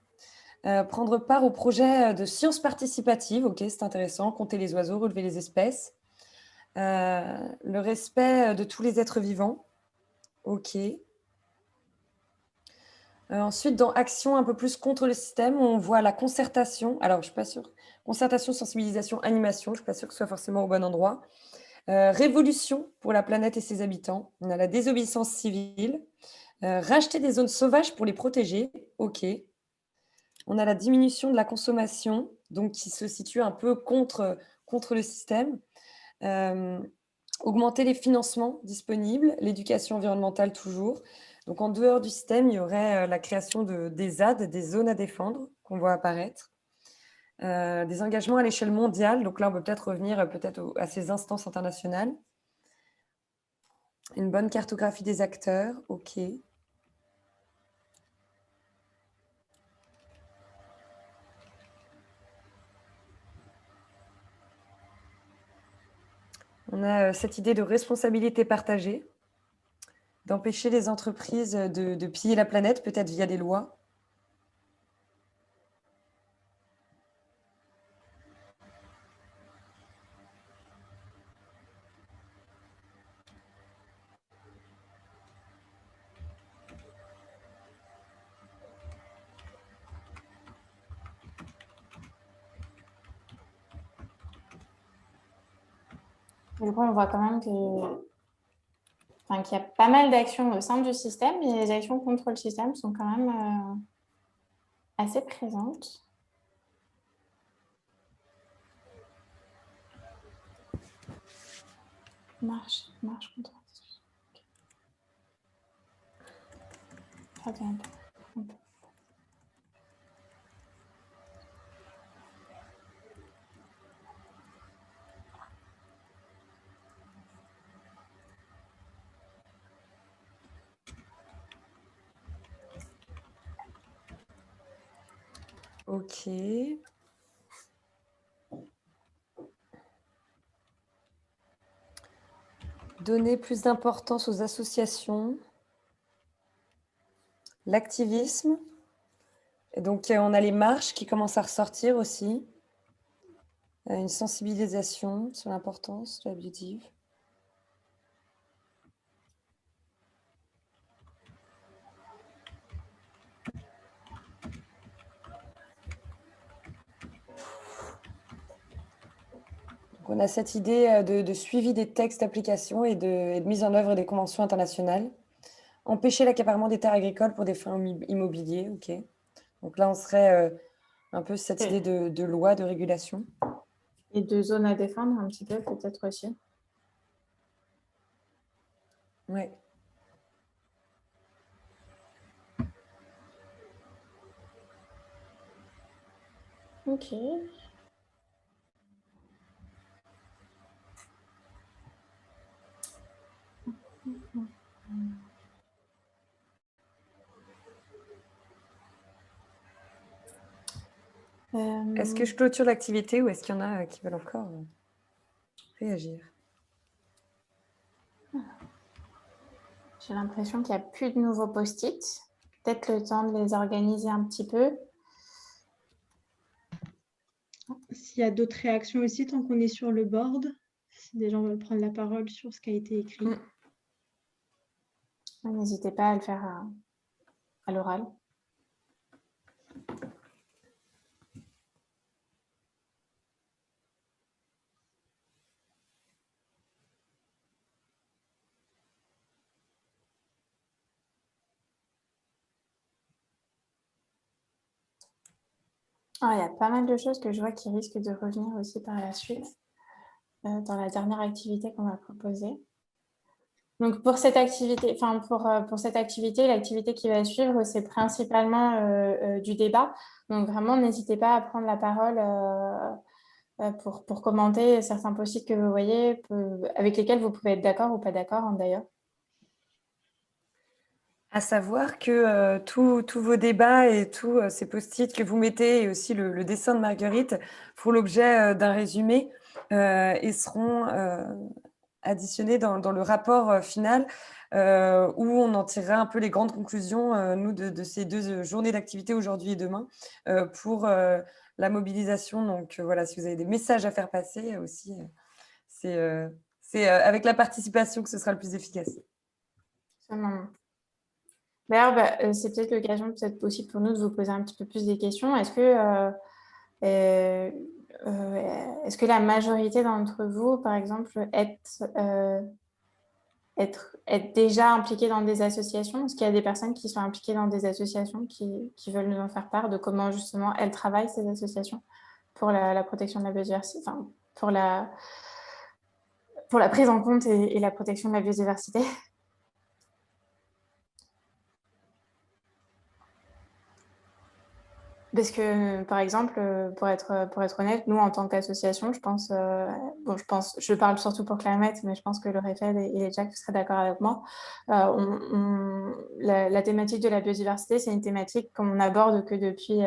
[SPEAKER 1] Prendre part au projet de sciences participatives, ok, c'est intéressant. Compter les oiseaux, relever les espèces. Le respect de tous les êtres vivants. Ok. Ensuite, dans action un peu plus contre le système, on voit la concertation. Alors, je ne suis pas sûre. Concertation, sensibilisation, animation. Je ne suis pas sûre que ce soit forcément au bon endroit. Révolution pour la planète et ses habitants. On a la désobéissance civile. Racheter des zones sauvages pour les protéger. OK. On a la diminution de la consommation, donc qui se situe un peu contre le système. Augmenter les financements disponibles, l'éducation environnementale toujours. Donc, en dehors du système, il y aurait la création des ZAD, des zones à défendre, qu'on voit apparaître. Des engagements à l'échelle mondiale. Donc là, on peut peut-être revenir à ces instances internationales. Une bonne cartographie des acteurs. OK. On a cette idée de responsabilité partagée, d'empêcher les entreprises de piller la planète, peut-être via des lois.
[SPEAKER 2] Du coup, on voit quand même qu'il y a pas mal d'actions au sein du système, mais les actions contre le système sont quand même assez présentes. Marche contre. Très bien.
[SPEAKER 1] OK. Donner plus d'importance aux associations. L'activisme. Et donc, on a les marches qui commencent à ressortir aussi. Une sensibilisation sur l'importance de la biodive. On a cette idée de suivi des textes d'application et de mise en œuvre des conventions internationales. Empêcher l'accaparement des terres agricoles pour des fins immobiliers. OK. Donc là, on serait un peu cette idée de loi, de régulation.
[SPEAKER 2] Et de zones à défendre un petit peu, peut-être aussi.
[SPEAKER 1] Oui.
[SPEAKER 2] OK.
[SPEAKER 1] Est-ce que je clôture l'activité ou est-ce qu'il y en a qui veulent encore réagir?
[SPEAKER 2] J'ai l'impression qu'il n'y a plus de nouveaux post-it. Peut-être le temps de les organiser un petit peu.
[SPEAKER 3] S'il y a d'autres réactions aussi, tant qu'on est sur le board, si des gens veulent prendre la parole sur ce qui a été écrit.
[SPEAKER 2] N'hésitez pas à le faire à l'oral. Il y a pas mal de choses que je vois qui risquent de revenir aussi par la suite dans la dernière activité qu'on va proposer. Donc, pour cette activité, l'activité qui va suivre, c'est principalement du débat. Donc, vraiment, n'hésitez pas à prendre la parole pour commenter certains post-it que vous voyez, avec lesquels vous pouvez être d'accord ou pas d'accord, hein, d'ailleurs.
[SPEAKER 1] À savoir que tous vos débats et tous ces post-it que vous mettez et aussi le dessin de Marguerite font l'objet d'un résumé et seront additionnés dans le rapport final où on en tirera un peu les grandes conclusions, nous, de ces 2 journées d'activité aujourd'hui et demain pour la mobilisation. Donc voilà, si vous avez des messages à faire passer aussi, c'est avec la participation que ce sera le plus efficace.
[SPEAKER 2] D'ailleurs, c'est peut-être l'occasion possible pour nous de vous poser un petit peu plus des questions. Est-ce que la majorité d'entre vous, par exemple, être déjà impliqués dans des associations? Est-ce qu'il y a des personnes qui sont impliquées dans des associations qui veulent nous en faire part de comment justement elles travaillent, ces associations, pour la protection de la biodiversité, enfin, pour la prise en compte et la protection de la biodiversité? Parce que, par exemple, pour être honnête, nous, en tant qu'association, je parle surtout pour Climate, mais je pense que le REFED et les Jack seraient d'accord avec moi. La thématique de la biodiversité, c'est une thématique qu'on aborde que depuis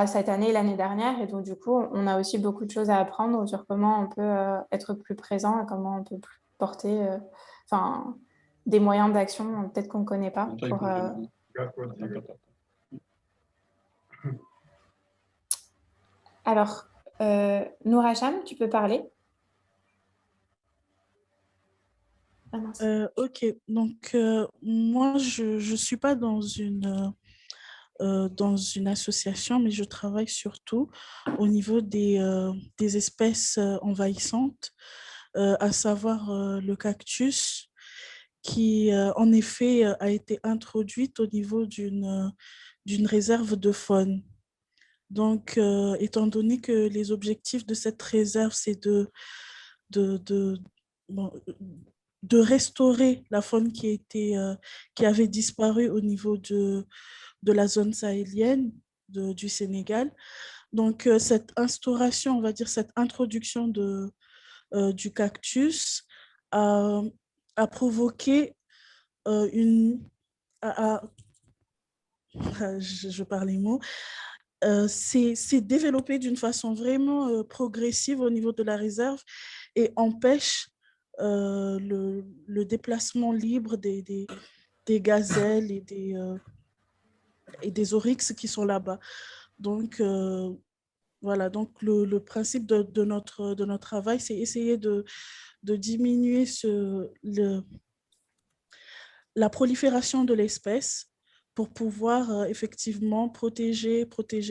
[SPEAKER 2] cette année et l'année dernière. Et donc, du coup, on a aussi beaucoup de choses à apprendre sur comment on peut être plus présent et comment on peut porter des moyens d'action peut-être qu'on ne connaît pas. Alors, Nouracham, tu peux parler?
[SPEAKER 15] Ok, donc moi, je ne suis pas dans une association, mais je travaille surtout au niveau des espèces envahissantes, à savoir le cactus, qui en effet a été introduite au niveau d'une réserve de faune. Donc, étant donné que les objectifs de cette réserve, c'est de restaurer la faune qui avait disparu au niveau de la zone sahélienne du Sénégal. Donc, cette instauration, on va dire, cette introduction du cactus a provoqué je parle les mots, c'est développé d'une façon vraiment progressive au niveau de la réserve et empêche le déplacement libre des gazelles et des oryx qui sont là-bas. Donc, voilà, donc le principe de notre travail, c'est essayer de diminuer la prolifération de l'espèce pour pouvoir effectivement protéger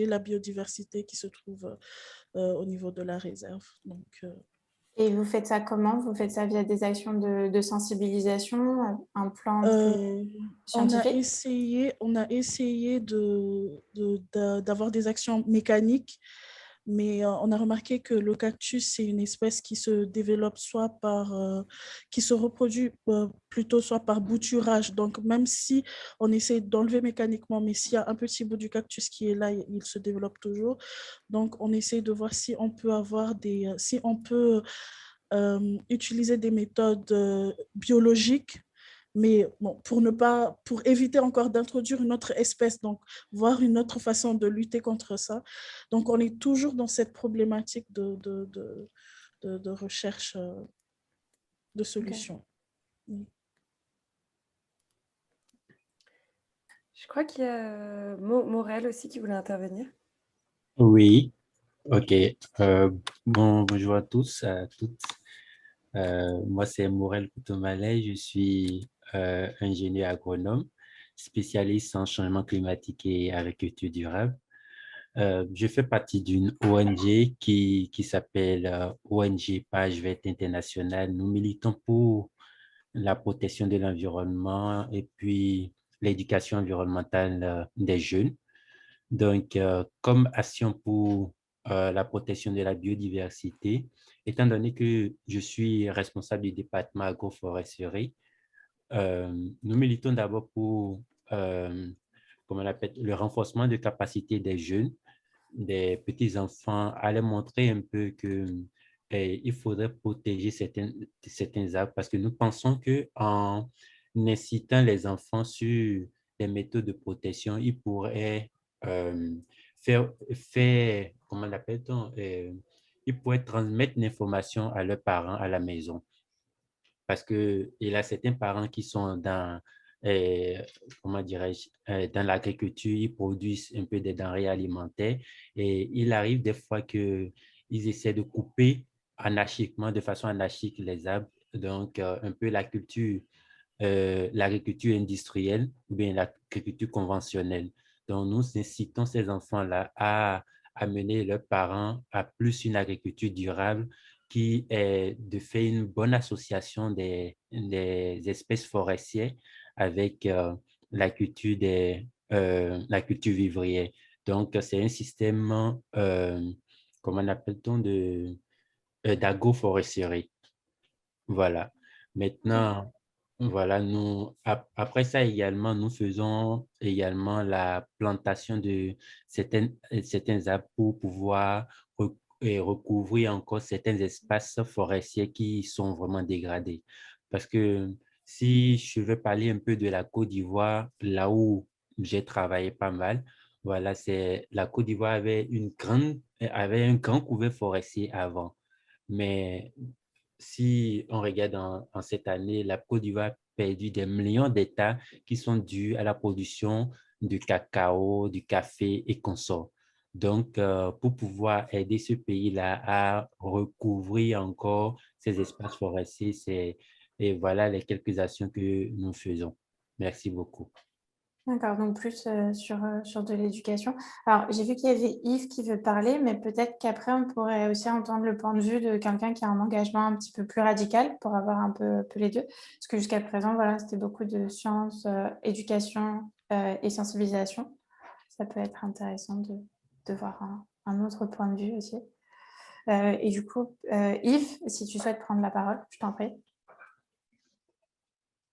[SPEAKER 15] la biodiversité qui se trouve au niveau de la réserve. Donc,
[SPEAKER 2] et vous faites ça comment? Vous faites ça via des actions de sensibilisation, un plan scientifique?
[SPEAKER 15] On a essayé d'avoir des actions mécaniques, mais on a remarqué que le cactus, c'est une espèce qui se développe qui se reproduit plutôt soit par bouturage. Donc, même si on essaie d'enlever mécaniquement, mais s'il y a un petit bout du cactus qui est là, il se développe toujours. Donc, on essaie de voir si on peut utiliser des méthodes biologiques, mais bon, pour éviter encore d'introduire une autre espèce, donc voir une autre façon de lutter contre ça. Donc, on est toujours dans cette problématique de recherche de solutions.
[SPEAKER 1] Okay. Je crois qu'il y a Morel aussi qui voulait intervenir.
[SPEAKER 18] Oui, ok. Bonjour à tous, à toutes. Moi, c'est Morel Koutomalé, je suis ingénieur agronome, spécialiste en changement climatique et agriculture durable. Je fais partie d'une ONG qui s'appelle ONG Page Verte Internationale. Nous militons pour la protection de l'environnement et puis l'éducation environnementale des jeunes. Donc, comme action pour la protection de la biodiversité, étant donné que je suis responsable du département agroforesterie, nous militons d'abord pour comment on appelle, le renforcement de capacité des jeunes, des petits-enfants, à leur montrer un peu qu'il faudrait protéger certains arbres parce que nous pensons qu'en incitant les enfants sur les méthodes de protection, ils pourraient faire, comment l'appelle-t-on, ils pourraient transmettre l'information à leurs parents à la maison. Parce qu'il y a certains parents qui sont dans, comment dirais-je, dans l'agriculture, ils produisent un peu des denrées alimentaires et il arrive des fois qu'ils essaient de couper anarchiquement, de façon anarchique les arbres. Donc, un peu l'agriculture industrielle ou bien l'agriculture conventionnelle. Donc, nous incitons ces enfants-là à amener leurs parents à plus une agriculture durable qui est de faire une bonne association des espèces forestières avec la culture vivrière. Donc, c'est un système, comment appelle-t-on, d'agroforesterie. Voilà. Maintenant, voilà, après ça également, nous faisons également la plantation de certains arbres pour pouvoir recouvrir encore certains espaces forestiers qui sont vraiment dégradés. Parce que si je veux parler un peu de la Côte d'Ivoire, là où j'ai travaillé pas mal, voilà, la Côte d'Ivoire avait un grand couvert forestier avant. Mais si on regarde en cette année, la Côte d'Ivoire a perdu des millions d'hectares qui sont dus à la production du cacao, du café et consorts. Donc, pour pouvoir aider ce pays-là à recouvrir encore ces espaces forestiers, et voilà les quelques actions que nous faisons. Merci beaucoup.
[SPEAKER 2] D'accord, donc plus sur de l'éducation. Alors, j'ai vu qu'il y avait Yves qui veut parler, mais peut-être qu'après, on pourrait aussi entendre le point de vue de quelqu'un qui a un engagement un petit peu plus radical pour avoir un peu les deux. Parce que jusqu'à présent, voilà, c'était beaucoup de sciences, éducation et sensibilisation. Ça peut être intéressant de voir un autre point de vue aussi. Et du coup, Yves, si tu souhaites prendre la parole, je t'en prie.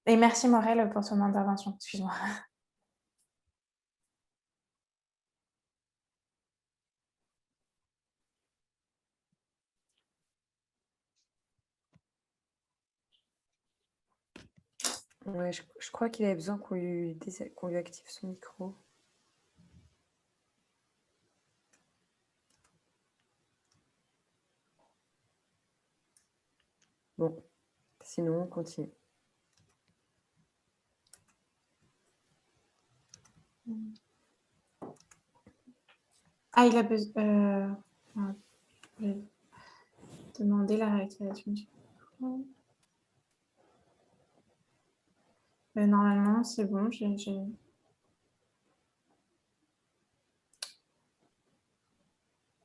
[SPEAKER 2] Et merci Morel pour son intervention, excuse-moi.
[SPEAKER 1] Ouais, je crois qu'il avait besoin qu'on lui active son micro. Bon, sinon on continue.
[SPEAKER 2] Ah, il a besoin... je vais demander la réactivation du micro. Normalement, c'est bon.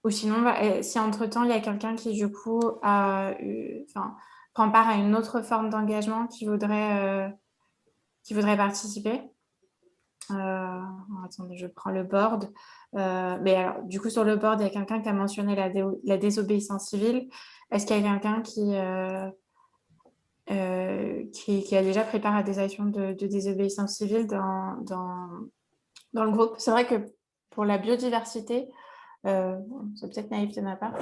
[SPEAKER 2] Ou sinon, si entre-temps, il y a quelqu'un qui, du coup, prend part à une autre forme d'engagement qui voudrait participer. Attendez, je prends le board. Mais alors, du coup, sur le board, il y a quelqu'un qui a mentionné la désobéissance civile. Est-ce qu'il y a quelqu'un qui a déjà pris part à des actions de désobéissance civile dans le groupe? C'est vrai que pour la biodiversité, c'est peut-être naïf de ma part,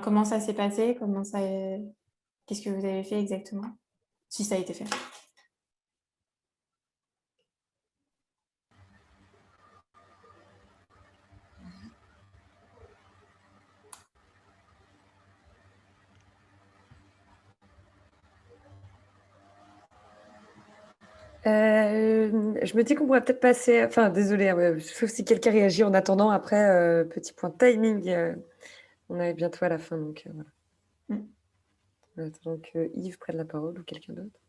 [SPEAKER 2] comment ça s'est passé? Qu'est-ce que vous avez fait exactement? Si ça a été fait.
[SPEAKER 1] Je me dis qu'on pourrait peut-être passer... Enfin, désolée, sauf si quelqu'un réagit en attendant. Après, petit point de timing, on arrive bientôt à la fin, donc voilà. En attendant que Yves prenne la parole ou quelqu'un d'autre.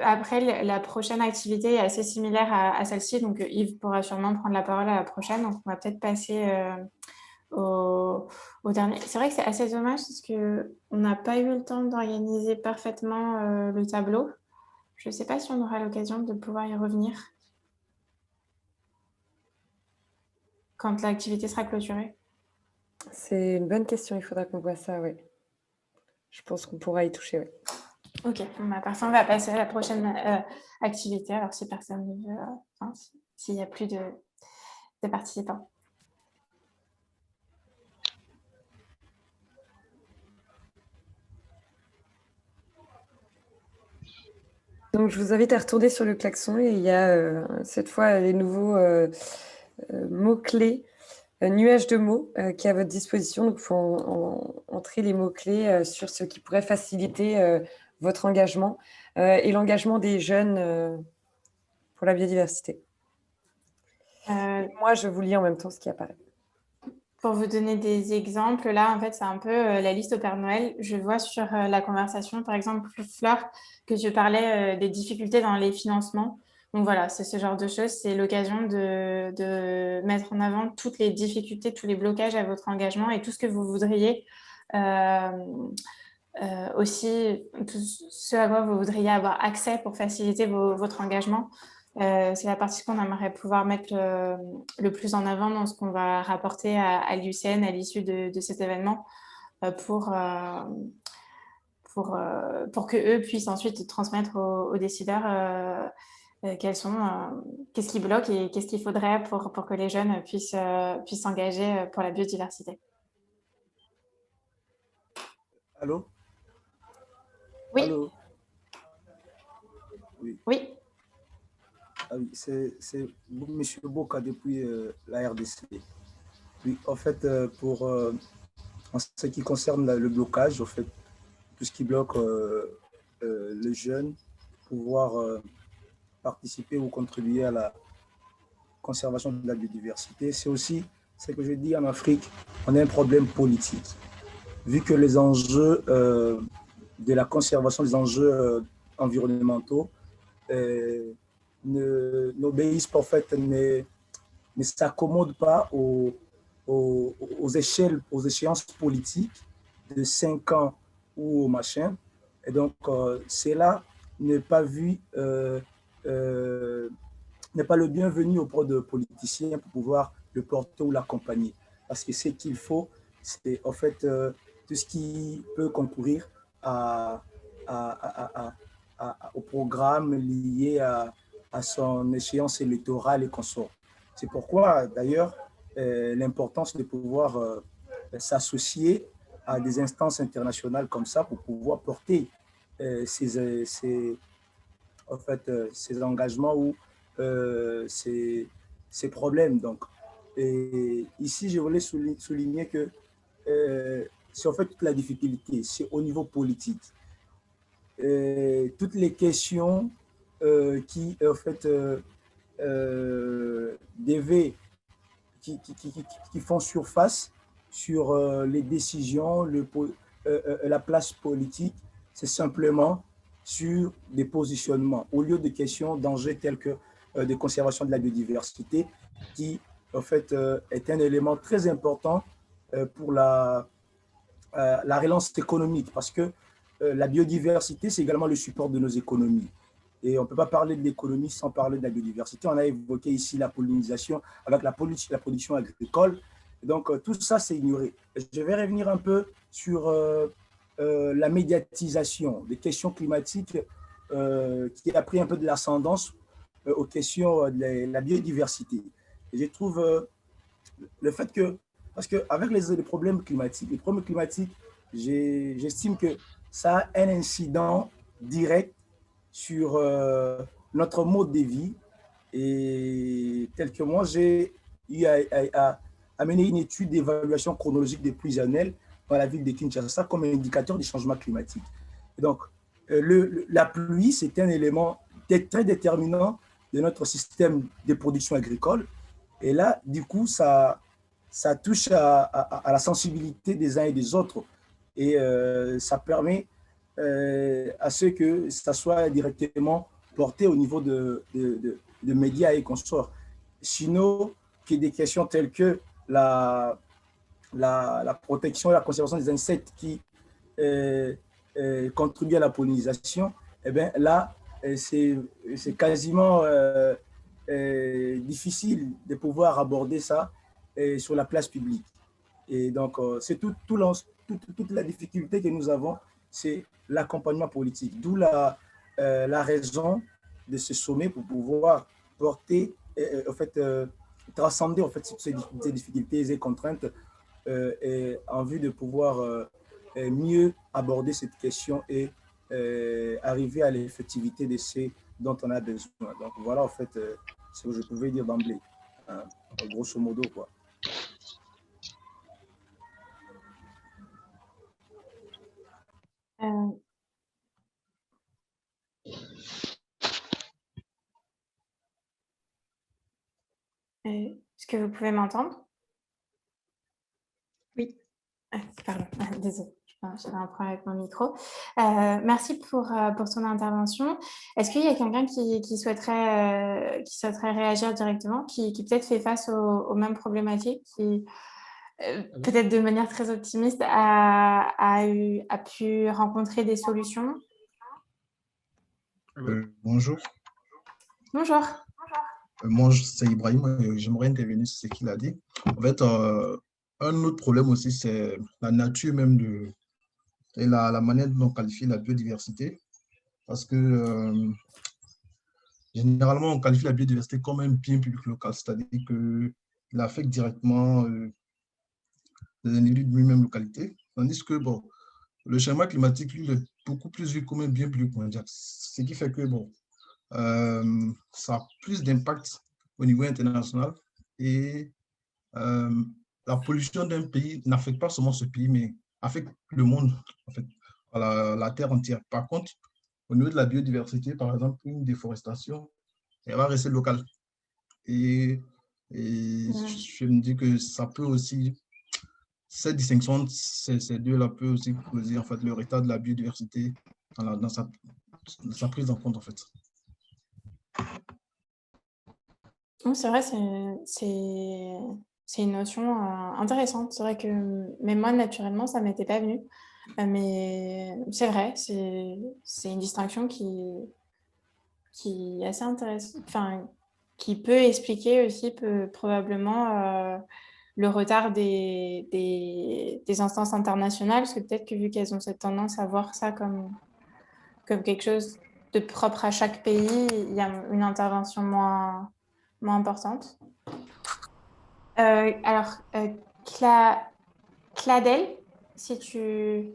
[SPEAKER 2] Après, la prochaine activité est assez similaire à celle-ci, donc Yves pourra sûrement prendre la parole à la prochaine. Donc, on va peut-être passer au dernier. C'est vrai que c'est assez dommage parce qu'on n'a pas eu le temps d'organiser parfaitement le tableau. Je ne sais pas si on aura l'occasion de pouvoir y revenir quand l'activité sera clôturée.
[SPEAKER 1] C'est une bonne question, il faudra qu'on voit ça, oui. Je pense qu'on pourra y toucher, oui.
[SPEAKER 2] Ok, parfait, on va passer à la prochaine activité. Alors, si personne ne veut, s'il n'y a plus de participants.
[SPEAKER 1] Donc, je vous invite à retourner sur le klaxon et il y a cette fois les nouveaux mots-clés, nuage de mots qui est à votre disposition. Donc, il faut entrer les mots-clés sur ce qui pourrait faciliter votre engagement et l'engagement des jeunes pour la biodiversité. Moi, je vous lis en même temps ce qui apparaît.
[SPEAKER 2] Pour vous donner des exemples, là, en fait, c'est un peu la liste au Père Noël. Je vois sur la conversation, par exemple, Fleur, que je parlais des difficultés dans les financements. Donc voilà, c'est ce genre de choses. C'est l'occasion de mettre en avant toutes les difficultés, tous les blocages à votre engagement et tout ce que vous voudriez aussi, tout ce à quoi vous voudriez avoir accès pour faciliter votre engagement. C'est la partie qu'on aimerait pouvoir mettre le plus en avant dans ce qu'on va rapporter à l'UCN à l'issue de cet événement pour que eux puissent ensuite transmettre aux décideurs qu'est-ce qui bloque et qu'est-ce qu'il faudrait pour que les jeunes puissent s'engager pour la biodiversité.
[SPEAKER 12] Allô?
[SPEAKER 2] Oui.
[SPEAKER 12] Allô? Oui.
[SPEAKER 2] Oui.
[SPEAKER 12] Ah oui, c'est M. Boka depuis la RDC. Oui, en fait, en ce qui concerne le blocage, en fait, tout ce qui bloque les jeunes, pouvoir participer ou contribuer à la conservation de la biodiversité, c'est aussi, ce que je dis en Afrique, on a un problème politique. Vu que les enjeux de la conservation, les enjeux environnementaux, n'obéissent pas, en fait, ne s'accommodent pas aux échéances politiques de 5 ans ou au machin. Et donc, cela n'est pas vu, n'est pas le bienvenu auprès de politiciens pour pouvoir le porter ou l'accompagner. Parce que ce qu'il faut, c'est en fait tout ce qui peut concourir au programme lié à son échéance électorale et consorts. C'est pourquoi, d'ailleurs, l'importance de pouvoir s'associer à des instances internationales comme ça pour pouvoir porter ces engagements ou ces problèmes. Donc, et ici, je voulais souligner que c'est en fait toute la difficulté, c'est au niveau politique. Toutes les questions qui en fait qui font surface sur les décisions, la place politique, c'est simplement sur des positionnements au lieu de questions d'enjeux tels que de conservation de la biodiversité, qui en fait est un élément très important pour la relance économique, parce que la biodiversité, c'est également le support de nos économies. Et on ne peut pas parler de l'économie sans parler de la biodiversité. On a évoqué ici la pollinisation avec la production agricole. Donc, tout ça, c'est ignoré. Je vais revenir un peu sur la médiatisation des questions climatiques qui a pris un peu de l'ascendance aux questions de la biodiversité. Et je trouve le fait que, parce qu'avec les problèmes climatiques, j'estime que ça a un incident direct sur notre mode de vie. Et tel que moi, j'ai eu à mener une étude d'évaluation chronologique des pluies annuelles dans la ville de Kinshasa comme un indicateur du changement climatique. Et donc, la pluie, c'est un élément très déterminant de notre système de production agricole. Et là, du coup, ça touche à la sensibilité des uns et des autres. Et ça permet à ce que ça soit directement porté au niveau de médias et consorts. Sinon, qu'il y ait des questions telles que la protection et la conservation des insectes qui contribuent à la pollinisation, eh bien là, c'est quasiment difficile de pouvoir aborder ça sur la place publique. Et donc, c'est toute la difficulté que nous avons, c'est l'accompagnement politique. D'où la raison de ce sommet pour pouvoir porter, en fait, transcender en fait, ces difficultés et contraintes en vue de pouvoir mieux aborder cette question et arriver à l'effectivité de ce dont on a besoin. Donc voilà, en fait, ce que je pouvais dire d'emblée, hein, grosso modo, quoi.
[SPEAKER 2] Est-ce que vous pouvez m'entendre?
[SPEAKER 3] Oui.
[SPEAKER 2] Pardon, désolée, j'avais un problème avec mon micro. Merci pour ton intervention. Est-ce qu'il y a quelqu'un qui souhaiterait réagir directement, qui peut-être fait face aux mêmes problématiques, qui peut-être de manière très optimiste a pu rencontrer des solutions?
[SPEAKER 19] Bonjour.
[SPEAKER 2] Bonjour.
[SPEAKER 19] Moi, c'est Ibrahim. J'aimerais intervenir sur ce qu'il a dit. En fait, un autre problème aussi, c'est la nature même et la manière dont on qualifie la biodiversité. Parce que généralement, on qualifie la biodiversité comme un bien public local, c'est-à-dire qu'il affecte directement les individus de lui-même localité. Tandis que, bon, le changement climatique, lui, il est beaucoup plus vu comme un bien public mondial. Ce qui fait que, bon, ça a plus d'impact au niveau international et la pollution d'un pays n'affecte pas seulement ce pays, mais affecte le monde, en fait, la terre entière. Par contre, au niveau de la biodiversité, par exemple, une déforestation, elle va rester locale. Et je me dis que ça peut aussi, cette distinction entre ces deux-là peut aussi causer en fait, le retard de la biodiversité dans sa prise en compte, en fait.
[SPEAKER 2] C'est vrai, c'est une notion intéressante. C'est vrai que même moi, naturellement, ça ne m'était pas venu. Mais c'est vrai, c'est une distinction qui est assez intéressante, enfin, qui peut expliquer aussi probablement le retard des instances internationales, parce que peut-être que vu qu'elles ont cette tendance à voir ça comme quelque chose de propre à chaque pays, il y a une intervention moins importante. Alors, Cladel, si tu...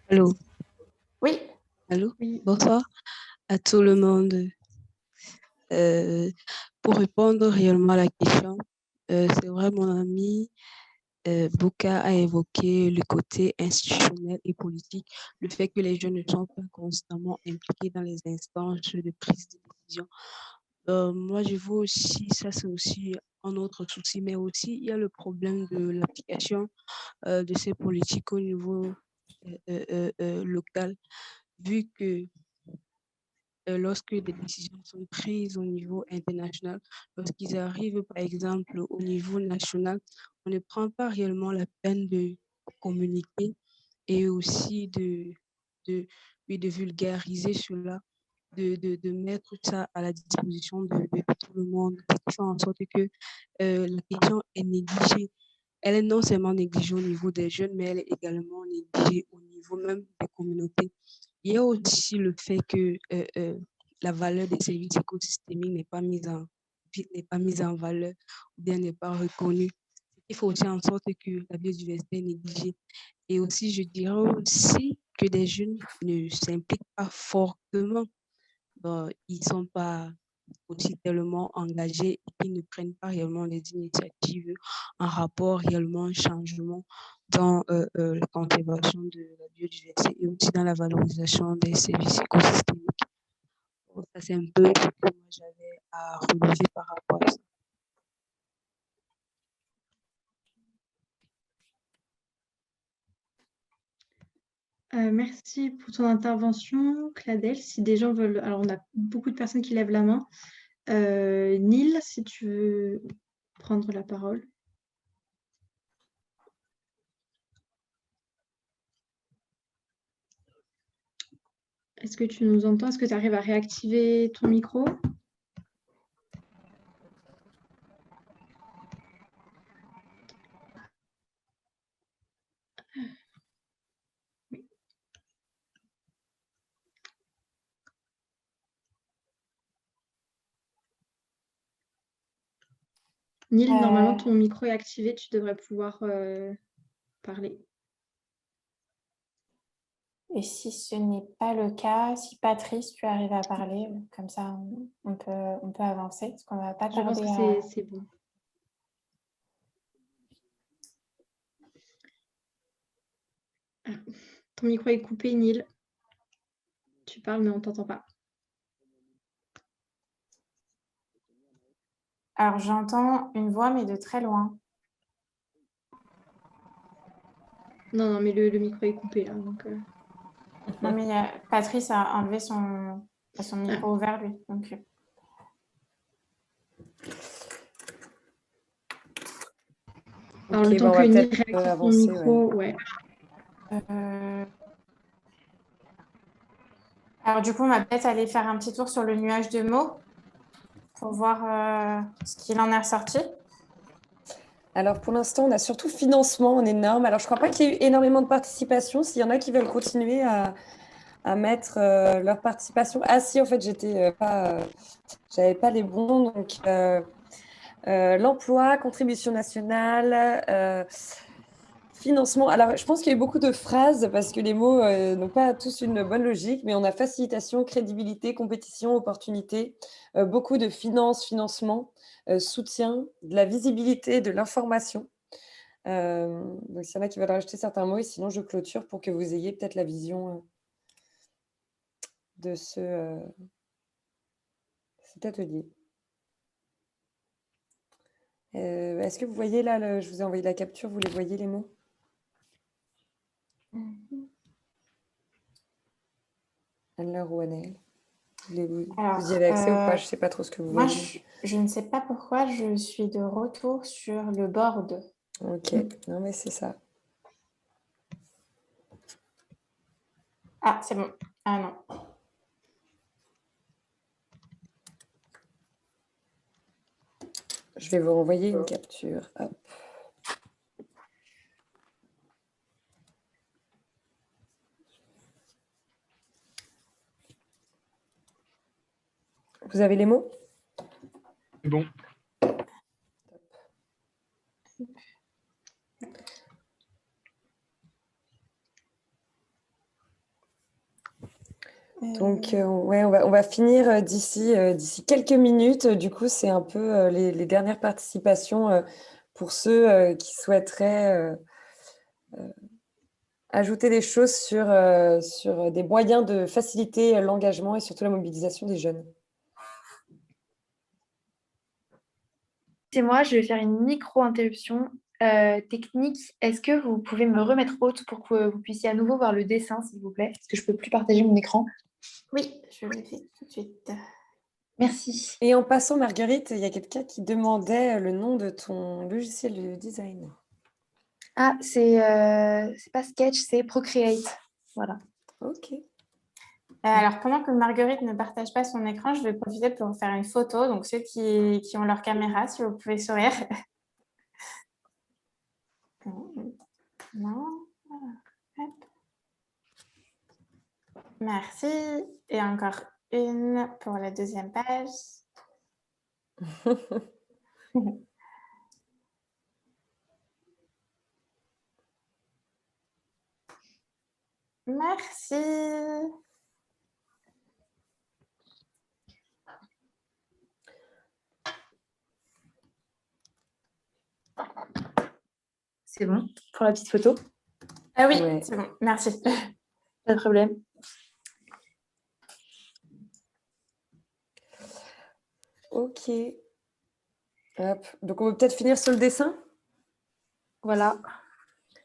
[SPEAKER 20] Allô?
[SPEAKER 2] Oui.
[SPEAKER 20] Allô? Bonsoir à tout le monde. Pour répondre réellement à la question, c'est vrai, mon ami Bouka a évoqué le côté institutionnel et politique, le fait que les jeunes ne sont pas constamment impliqués dans les instances de prise de décision. Moi, je vois aussi, ça c'est aussi un autre souci, mais aussi il y a le problème de l'application de ces politiques au niveau local, vu que lorsque des décisions sont prises au niveau international, lorsqu'ils arrivent par exemple au niveau national, on ne prend pas réellement la peine de communiquer et aussi de vulgariser cela, de mettre ça à la disposition de tout le monde, ce qui fait en sorte que la question est négligée. Elle est non seulement négligée au niveau des jeunes, mais elle est également négligée au niveau même des communautés. Il y a aussi le fait que la valeur des services écosystémiques n'est pas mise en valeur ou bien n'est pas reconnue. Il faut aussi en sorte que la biodiversité est négligée. Et aussi, je dirais aussi que des jeunes ne s'impliquent pas fortement. Ils ne sont pas aussi tellement engagés et qu'ils ne prennent pas réellement des initiatives en rapport réellement au changement dans la conservation de la biodiversité et aussi dans la valorisation des services écosystémiques. Donc, ça, c'est un peu ce que moi j'avais à relever par rapport à ça.
[SPEAKER 3] Merci pour ton intervention, Cladel. Si des gens veulent... Alors, on a beaucoup de personnes qui lèvent la main. Neil, si tu veux prendre la parole. Est-ce que tu nous entends? Est-ce que tu arrives à réactiver ton micro? Neil, normalement, ton micro est activé. Tu devrais pouvoir parler.
[SPEAKER 2] Et si ce n'est pas le cas, si Patrice, tu arrives à parler, comme ça, on peut avancer, parce qu'on ne va pas
[SPEAKER 3] Je pense
[SPEAKER 2] tarder
[SPEAKER 3] que
[SPEAKER 2] à...
[SPEAKER 3] c'est bon. Ah, ton micro est coupé, Neil. Tu parles, mais on ne t'entend pas.
[SPEAKER 2] Alors, j'entends une voix, mais de très loin.
[SPEAKER 3] Non, mais le micro est coupé, là, donc...
[SPEAKER 2] Non, mais Patrice a enlevé son micro ouvert, lui. Donc...
[SPEAKER 3] Alors, le temps que Neil réactive son micro, ouais.
[SPEAKER 2] Alors, du coup, on va peut-être aller faire un petit tour sur le nuage de mots pour voir ce qu'il en est ressorti.
[SPEAKER 1] Alors, pour l'instant, on a surtout financement en énorme. Alors, je ne crois pas qu'il y ait eu énormément de participation. S'il y en a qui veulent continuer à mettre leur participation. Ah si, en fait, j'avais pas les bons. Donc, l'emploi, contribution nationale, financement. Alors, je pense qu'il y a eu beaucoup de phrases parce que les mots n'ont pas tous une bonne logique, mais on a facilitation, crédibilité, compétition, opportunité, beaucoup de finance, financement, soutien, de la visibilité, de l'information. Donc, s'il y en a qui veulent rajouter certains mots, et sinon, je clôture pour que vous ayez peut-être la vision de cet atelier. Est-ce que vous voyez là, je vous ai envoyé la capture, vous les voyez les mots? Anne-Laure ou Annelle, vous y avez accès ou pas? Je ne sais pas trop ce que vous voyez.
[SPEAKER 2] Moi, je ne sais pas pourquoi je suis de retour sur le board.
[SPEAKER 1] Ok, non mais c'est ça.
[SPEAKER 2] Ah, c'est bon. Ah non.
[SPEAKER 1] Je vais vous renvoyer une capture. Hop. Vous avez les mots?
[SPEAKER 4] C'est bon.
[SPEAKER 1] Donc, ouais, on va finir d'ici quelques minutes. Du coup, c'est un peu les dernières participations pour ceux qui souhaiteraient ajouter des choses sur des moyens de faciliter l'engagement et surtout la mobilisation des jeunes.
[SPEAKER 16] C'est moi, je vais faire une micro-interruption technique. Est-ce que vous pouvez me remettre haute pour que vous puissiez à nouveau voir le dessin, s'il vous plaît? Parce que je ne peux plus partager mon écran.
[SPEAKER 2] Oui, je le fais tout de suite.
[SPEAKER 16] Merci.
[SPEAKER 1] Et en passant, Marguerite, il y a quelqu'un qui demandait le nom de ton logiciel de design.
[SPEAKER 16] Ah, c'est pas Sketch, c'est Procreate. Voilà.
[SPEAKER 1] Ok.
[SPEAKER 2] Alors, pendant que Marguerite ne partage pas son écran, je vais profiter pour faire une photo. Donc, ceux qui ont leur caméra, si vous pouvez sourire. Non. Hop. Merci. Et encore une pour la deuxième page. Merci.
[SPEAKER 16] C'est bon pour la petite photo?
[SPEAKER 2] Ah oui, ouais. C'est bon. Merci.
[SPEAKER 16] Pas de problème.
[SPEAKER 1] Ok. Hop. Donc, on va peut-être finir sur le dessin.
[SPEAKER 16] Voilà.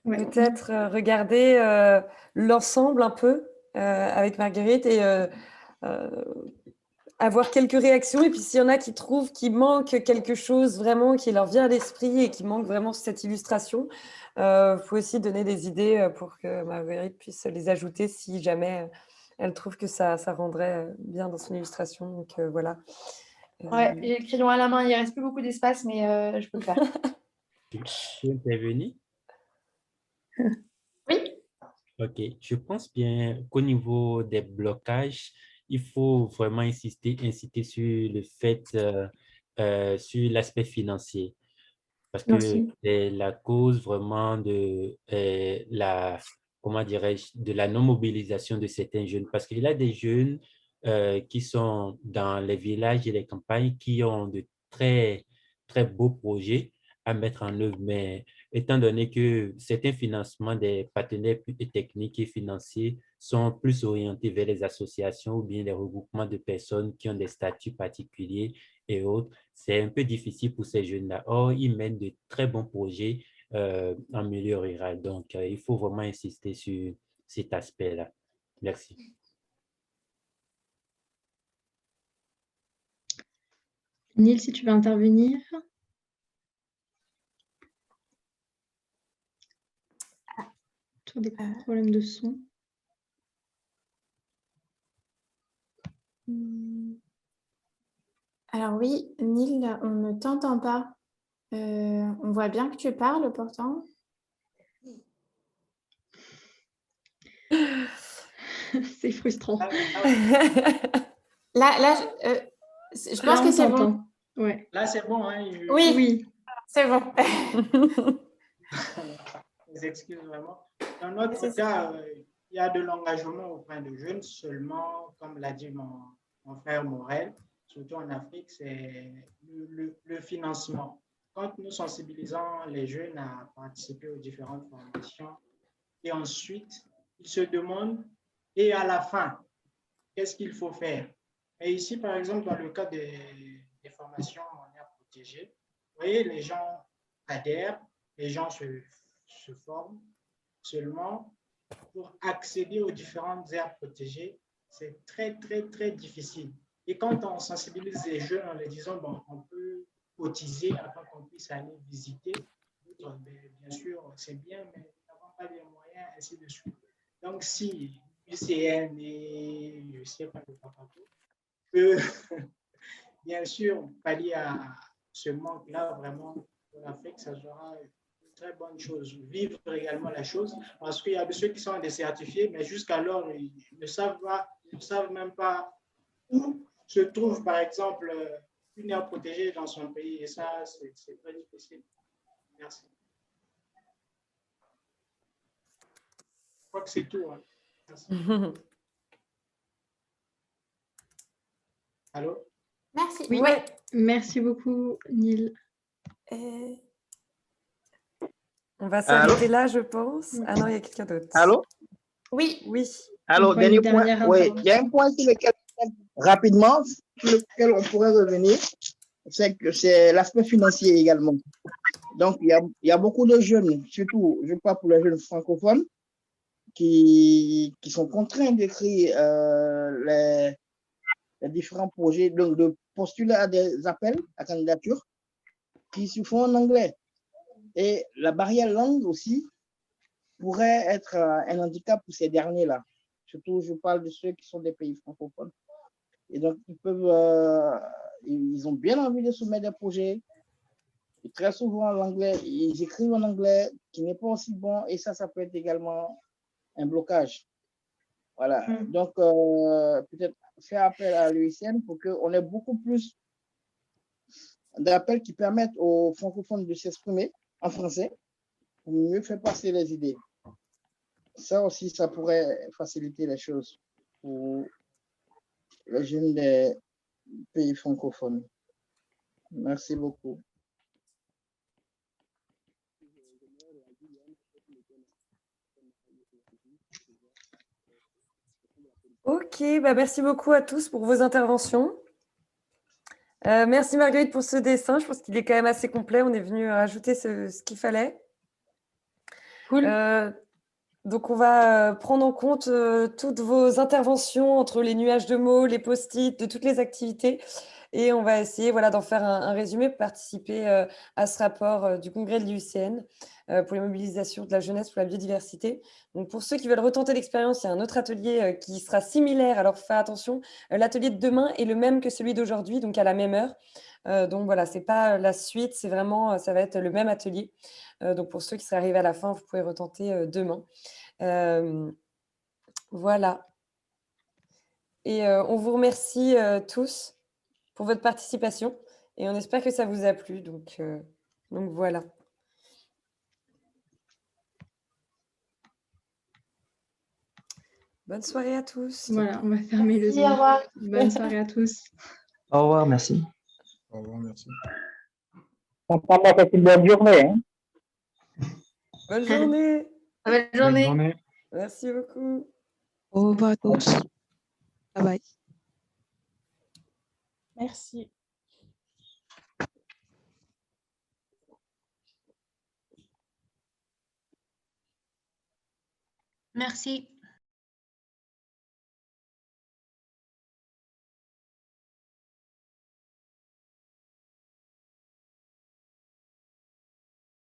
[SPEAKER 1] Ouais. Peut-être regarder l'ensemble un peu avec Marguerite et avoir quelques réactions. Et puis, s'il y en a qui trouvent qu'il manque quelque chose vraiment qui leur vient à l'esprit et qui manque vraiment cette illustration, il faut aussi donner des idées pour que Marguerite puisse les ajouter si jamais elle trouve que ça rendrait bien dans son illustration. Donc, voilà.
[SPEAKER 16] Ouais, j'ai le crayon à la main, il ne reste plus beaucoup d'espace, mais je peux le faire.
[SPEAKER 18] Tu peux intervenir?
[SPEAKER 2] Oui.
[SPEAKER 18] Ok, je pense bien qu'au niveau des blocages, il faut vraiment inciter sur le fait, sur l'aspect financier. parce que
[SPEAKER 16] Merci.
[SPEAKER 18] c'est la cause vraiment de comment dirais-je, de la non-mobilisation de certains jeunes. Parce qu'il y a des jeunes qui sont dans les villages et les campagnes qui ont de très, très beaux projets à mettre en œuvre, mais étant donné que certains financements des partenaires techniques et financiers sont plus orientés vers les associations ou bien les regroupements de personnes qui ont des statuts particuliers et autres, c'est un peu difficile pour ces jeunes-là. Or, ils mènent de très bons projets en milieu rural. Donc, il faut vraiment insister sur cet aspect-là. Merci.
[SPEAKER 3] Neil, si tu veux intervenir. Toujours des problèmes de son.
[SPEAKER 2] Alors oui, Neil, on ne t'entend pas. On voit bien que tu parles pourtant.
[SPEAKER 3] C'est frustrant.
[SPEAKER 2] Là, je pense que c'est bon.
[SPEAKER 3] Ouais.
[SPEAKER 21] Là, c'est bon. Hein,
[SPEAKER 2] Oui, c'est bon.
[SPEAKER 21] Je m'excuse vraiment. Dans notre cas, il y a de l'engagement auprès de jeunes seulement, comme l'a dit mon frère Morel, surtout en Afrique, c'est le financement. Quand nous sensibilisons les jeunes à participer aux différentes formations, et ensuite, ils se demandent, et à la fin, qu'est-ce qu'il faut faire? Et ici, par exemple, dans le cas des formations en aire protégée, vous voyez, les gens adhèrent, les gens se forment. Seulement, pour accéder aux différentes aires protégées, c'est très, très, très difficile. Et quand on sensibilise les jeunes en leur disant, bon, on peut cotiser afin qu'on puisse aller visiter, bien sûr, c'est bien, mais nous n'avons pas les moyens, ainsi de suite. Donc, si l'UCN et je ne sais pas le papato peut, bien sûr, pallier à ce manque-là, vraiment, pour l'Afrique, ça sera une très bonne chose. Vivre également la chose, parce qu'il y a de ceux qui sont des certifiés, mais jusqu'alors, ils ne savent même pas où se trouve, par exemple, une aire protégée dans son pays. Et ça, c'est très difficile. Merci. Je crois que c'est tout. Hein. Merci. Allô?
[SPEAKER 2] Merci.
[SPEAKER 3] Oui,
[SPEAKER 2] ouais.
[SPEAKER 3] Merci beaucoup, Neil.
[SPEAKER 1] On va s'arrêter là, je pense. Ah non, il y a quelqu'un d'autre.
[SPEAKER 10] Allô?
[SPEAKER 2] Oui.
[SPEAKER 1] Oui.
[SPEAKER 10] Alors, dernier point. Oui, il y a un point sur lequel, rapidement, sur lequel on pourrait revenir, c'est que c'est l'aspect financier également. Donc, il y a beaucoup de jeunes, surtout, je parle pour les jeunes francophones, qui sont contraints d'écrire les différents projets, donc de postuler à des appels à candidature qui se font en anglais. Et la barrière langue aussi pourrait être un handicap pour ces derniers-là. Surtout, je parle de ceux qui sont des pays francophones. Et donc, ils ont bien envie de soumettre des projets. Et très souvent, l'anglais, ils écrivent en anglais, qui n'est pas aussi bon, et ça peut être également un blocage. Voilà. Donc, peut-être faire appel à l'UICN pour qu'on ait beaucoup plus d'appels qui permettent aux francophones de s'exprimer en français pour mieux faire passer les idées. Ça aussi, ça pourrait faciliter les choses pour les jeunes des pays francophones. Merci beaucoup.
[SPEAKER 1] Ok, bah merci beaucoup à tous pour vos interventions. Merci Marguerite pour ce dessin. Je pense qu'il est quand même assez complet. On est venu rajouter ce qu'il fallait.
[SPEAKER 16] Cool.
[SPEAKER 1] Donc, on va prendre en compte toutes vos interventions entre les nuages de mots, les post-it, de toutes les activités. Et on va essayer d'en faire un résumé, participer à ce rapport du congrès de l'UICN pour les mobilisations de la jeunesse pour la biodiversité. Donc, pour ceux qui veulent retenter l'expérience, il y a un autre atelier qui sera similaire. Alors, faites attention, l'atelier de demain est le même que celui d'aujourd'hui, donc à la même heure. Donc, voilà, ce n'est pas la suite, c'est vraiment, ça va être le même atelier. Donc, pour ceux qui seraient arrivés à la fin, vous pouvez retenter demain. Voilà. Et on vous remercie tous pour votre participation et on espère que ça vous a plu. Donc, Donc voilà. Bonne soirée à tous.
[SPEAKER 3] Voilà, on va fermer le
[SPEAKER 16] Merci,
[SPEAKER 3] Zoom.
[SPEAKER 16] au revoir.
[SPEAKER 3] Bonne soirée à tous.
[SPEAKER 6] Au revoir, merci.
[SPEAKER 19] Au revoir, merci.
[SPEAKER 9] On va passer une bonne journée. Hein.
[SPEAKER 1] Bonne journée.
[SPEAKER 16] Bonne
[SPEAKER 4] Bonne
[SPEAKER 16] journée.
[SPEAKER 4] journée.
[SPEAKER 1] Merci beaucoup.
[SPEAKER 20] Au revoir à tous. Bye bye.
[SPEAKER 15] Merci.
[SPEAKER 11] Merci.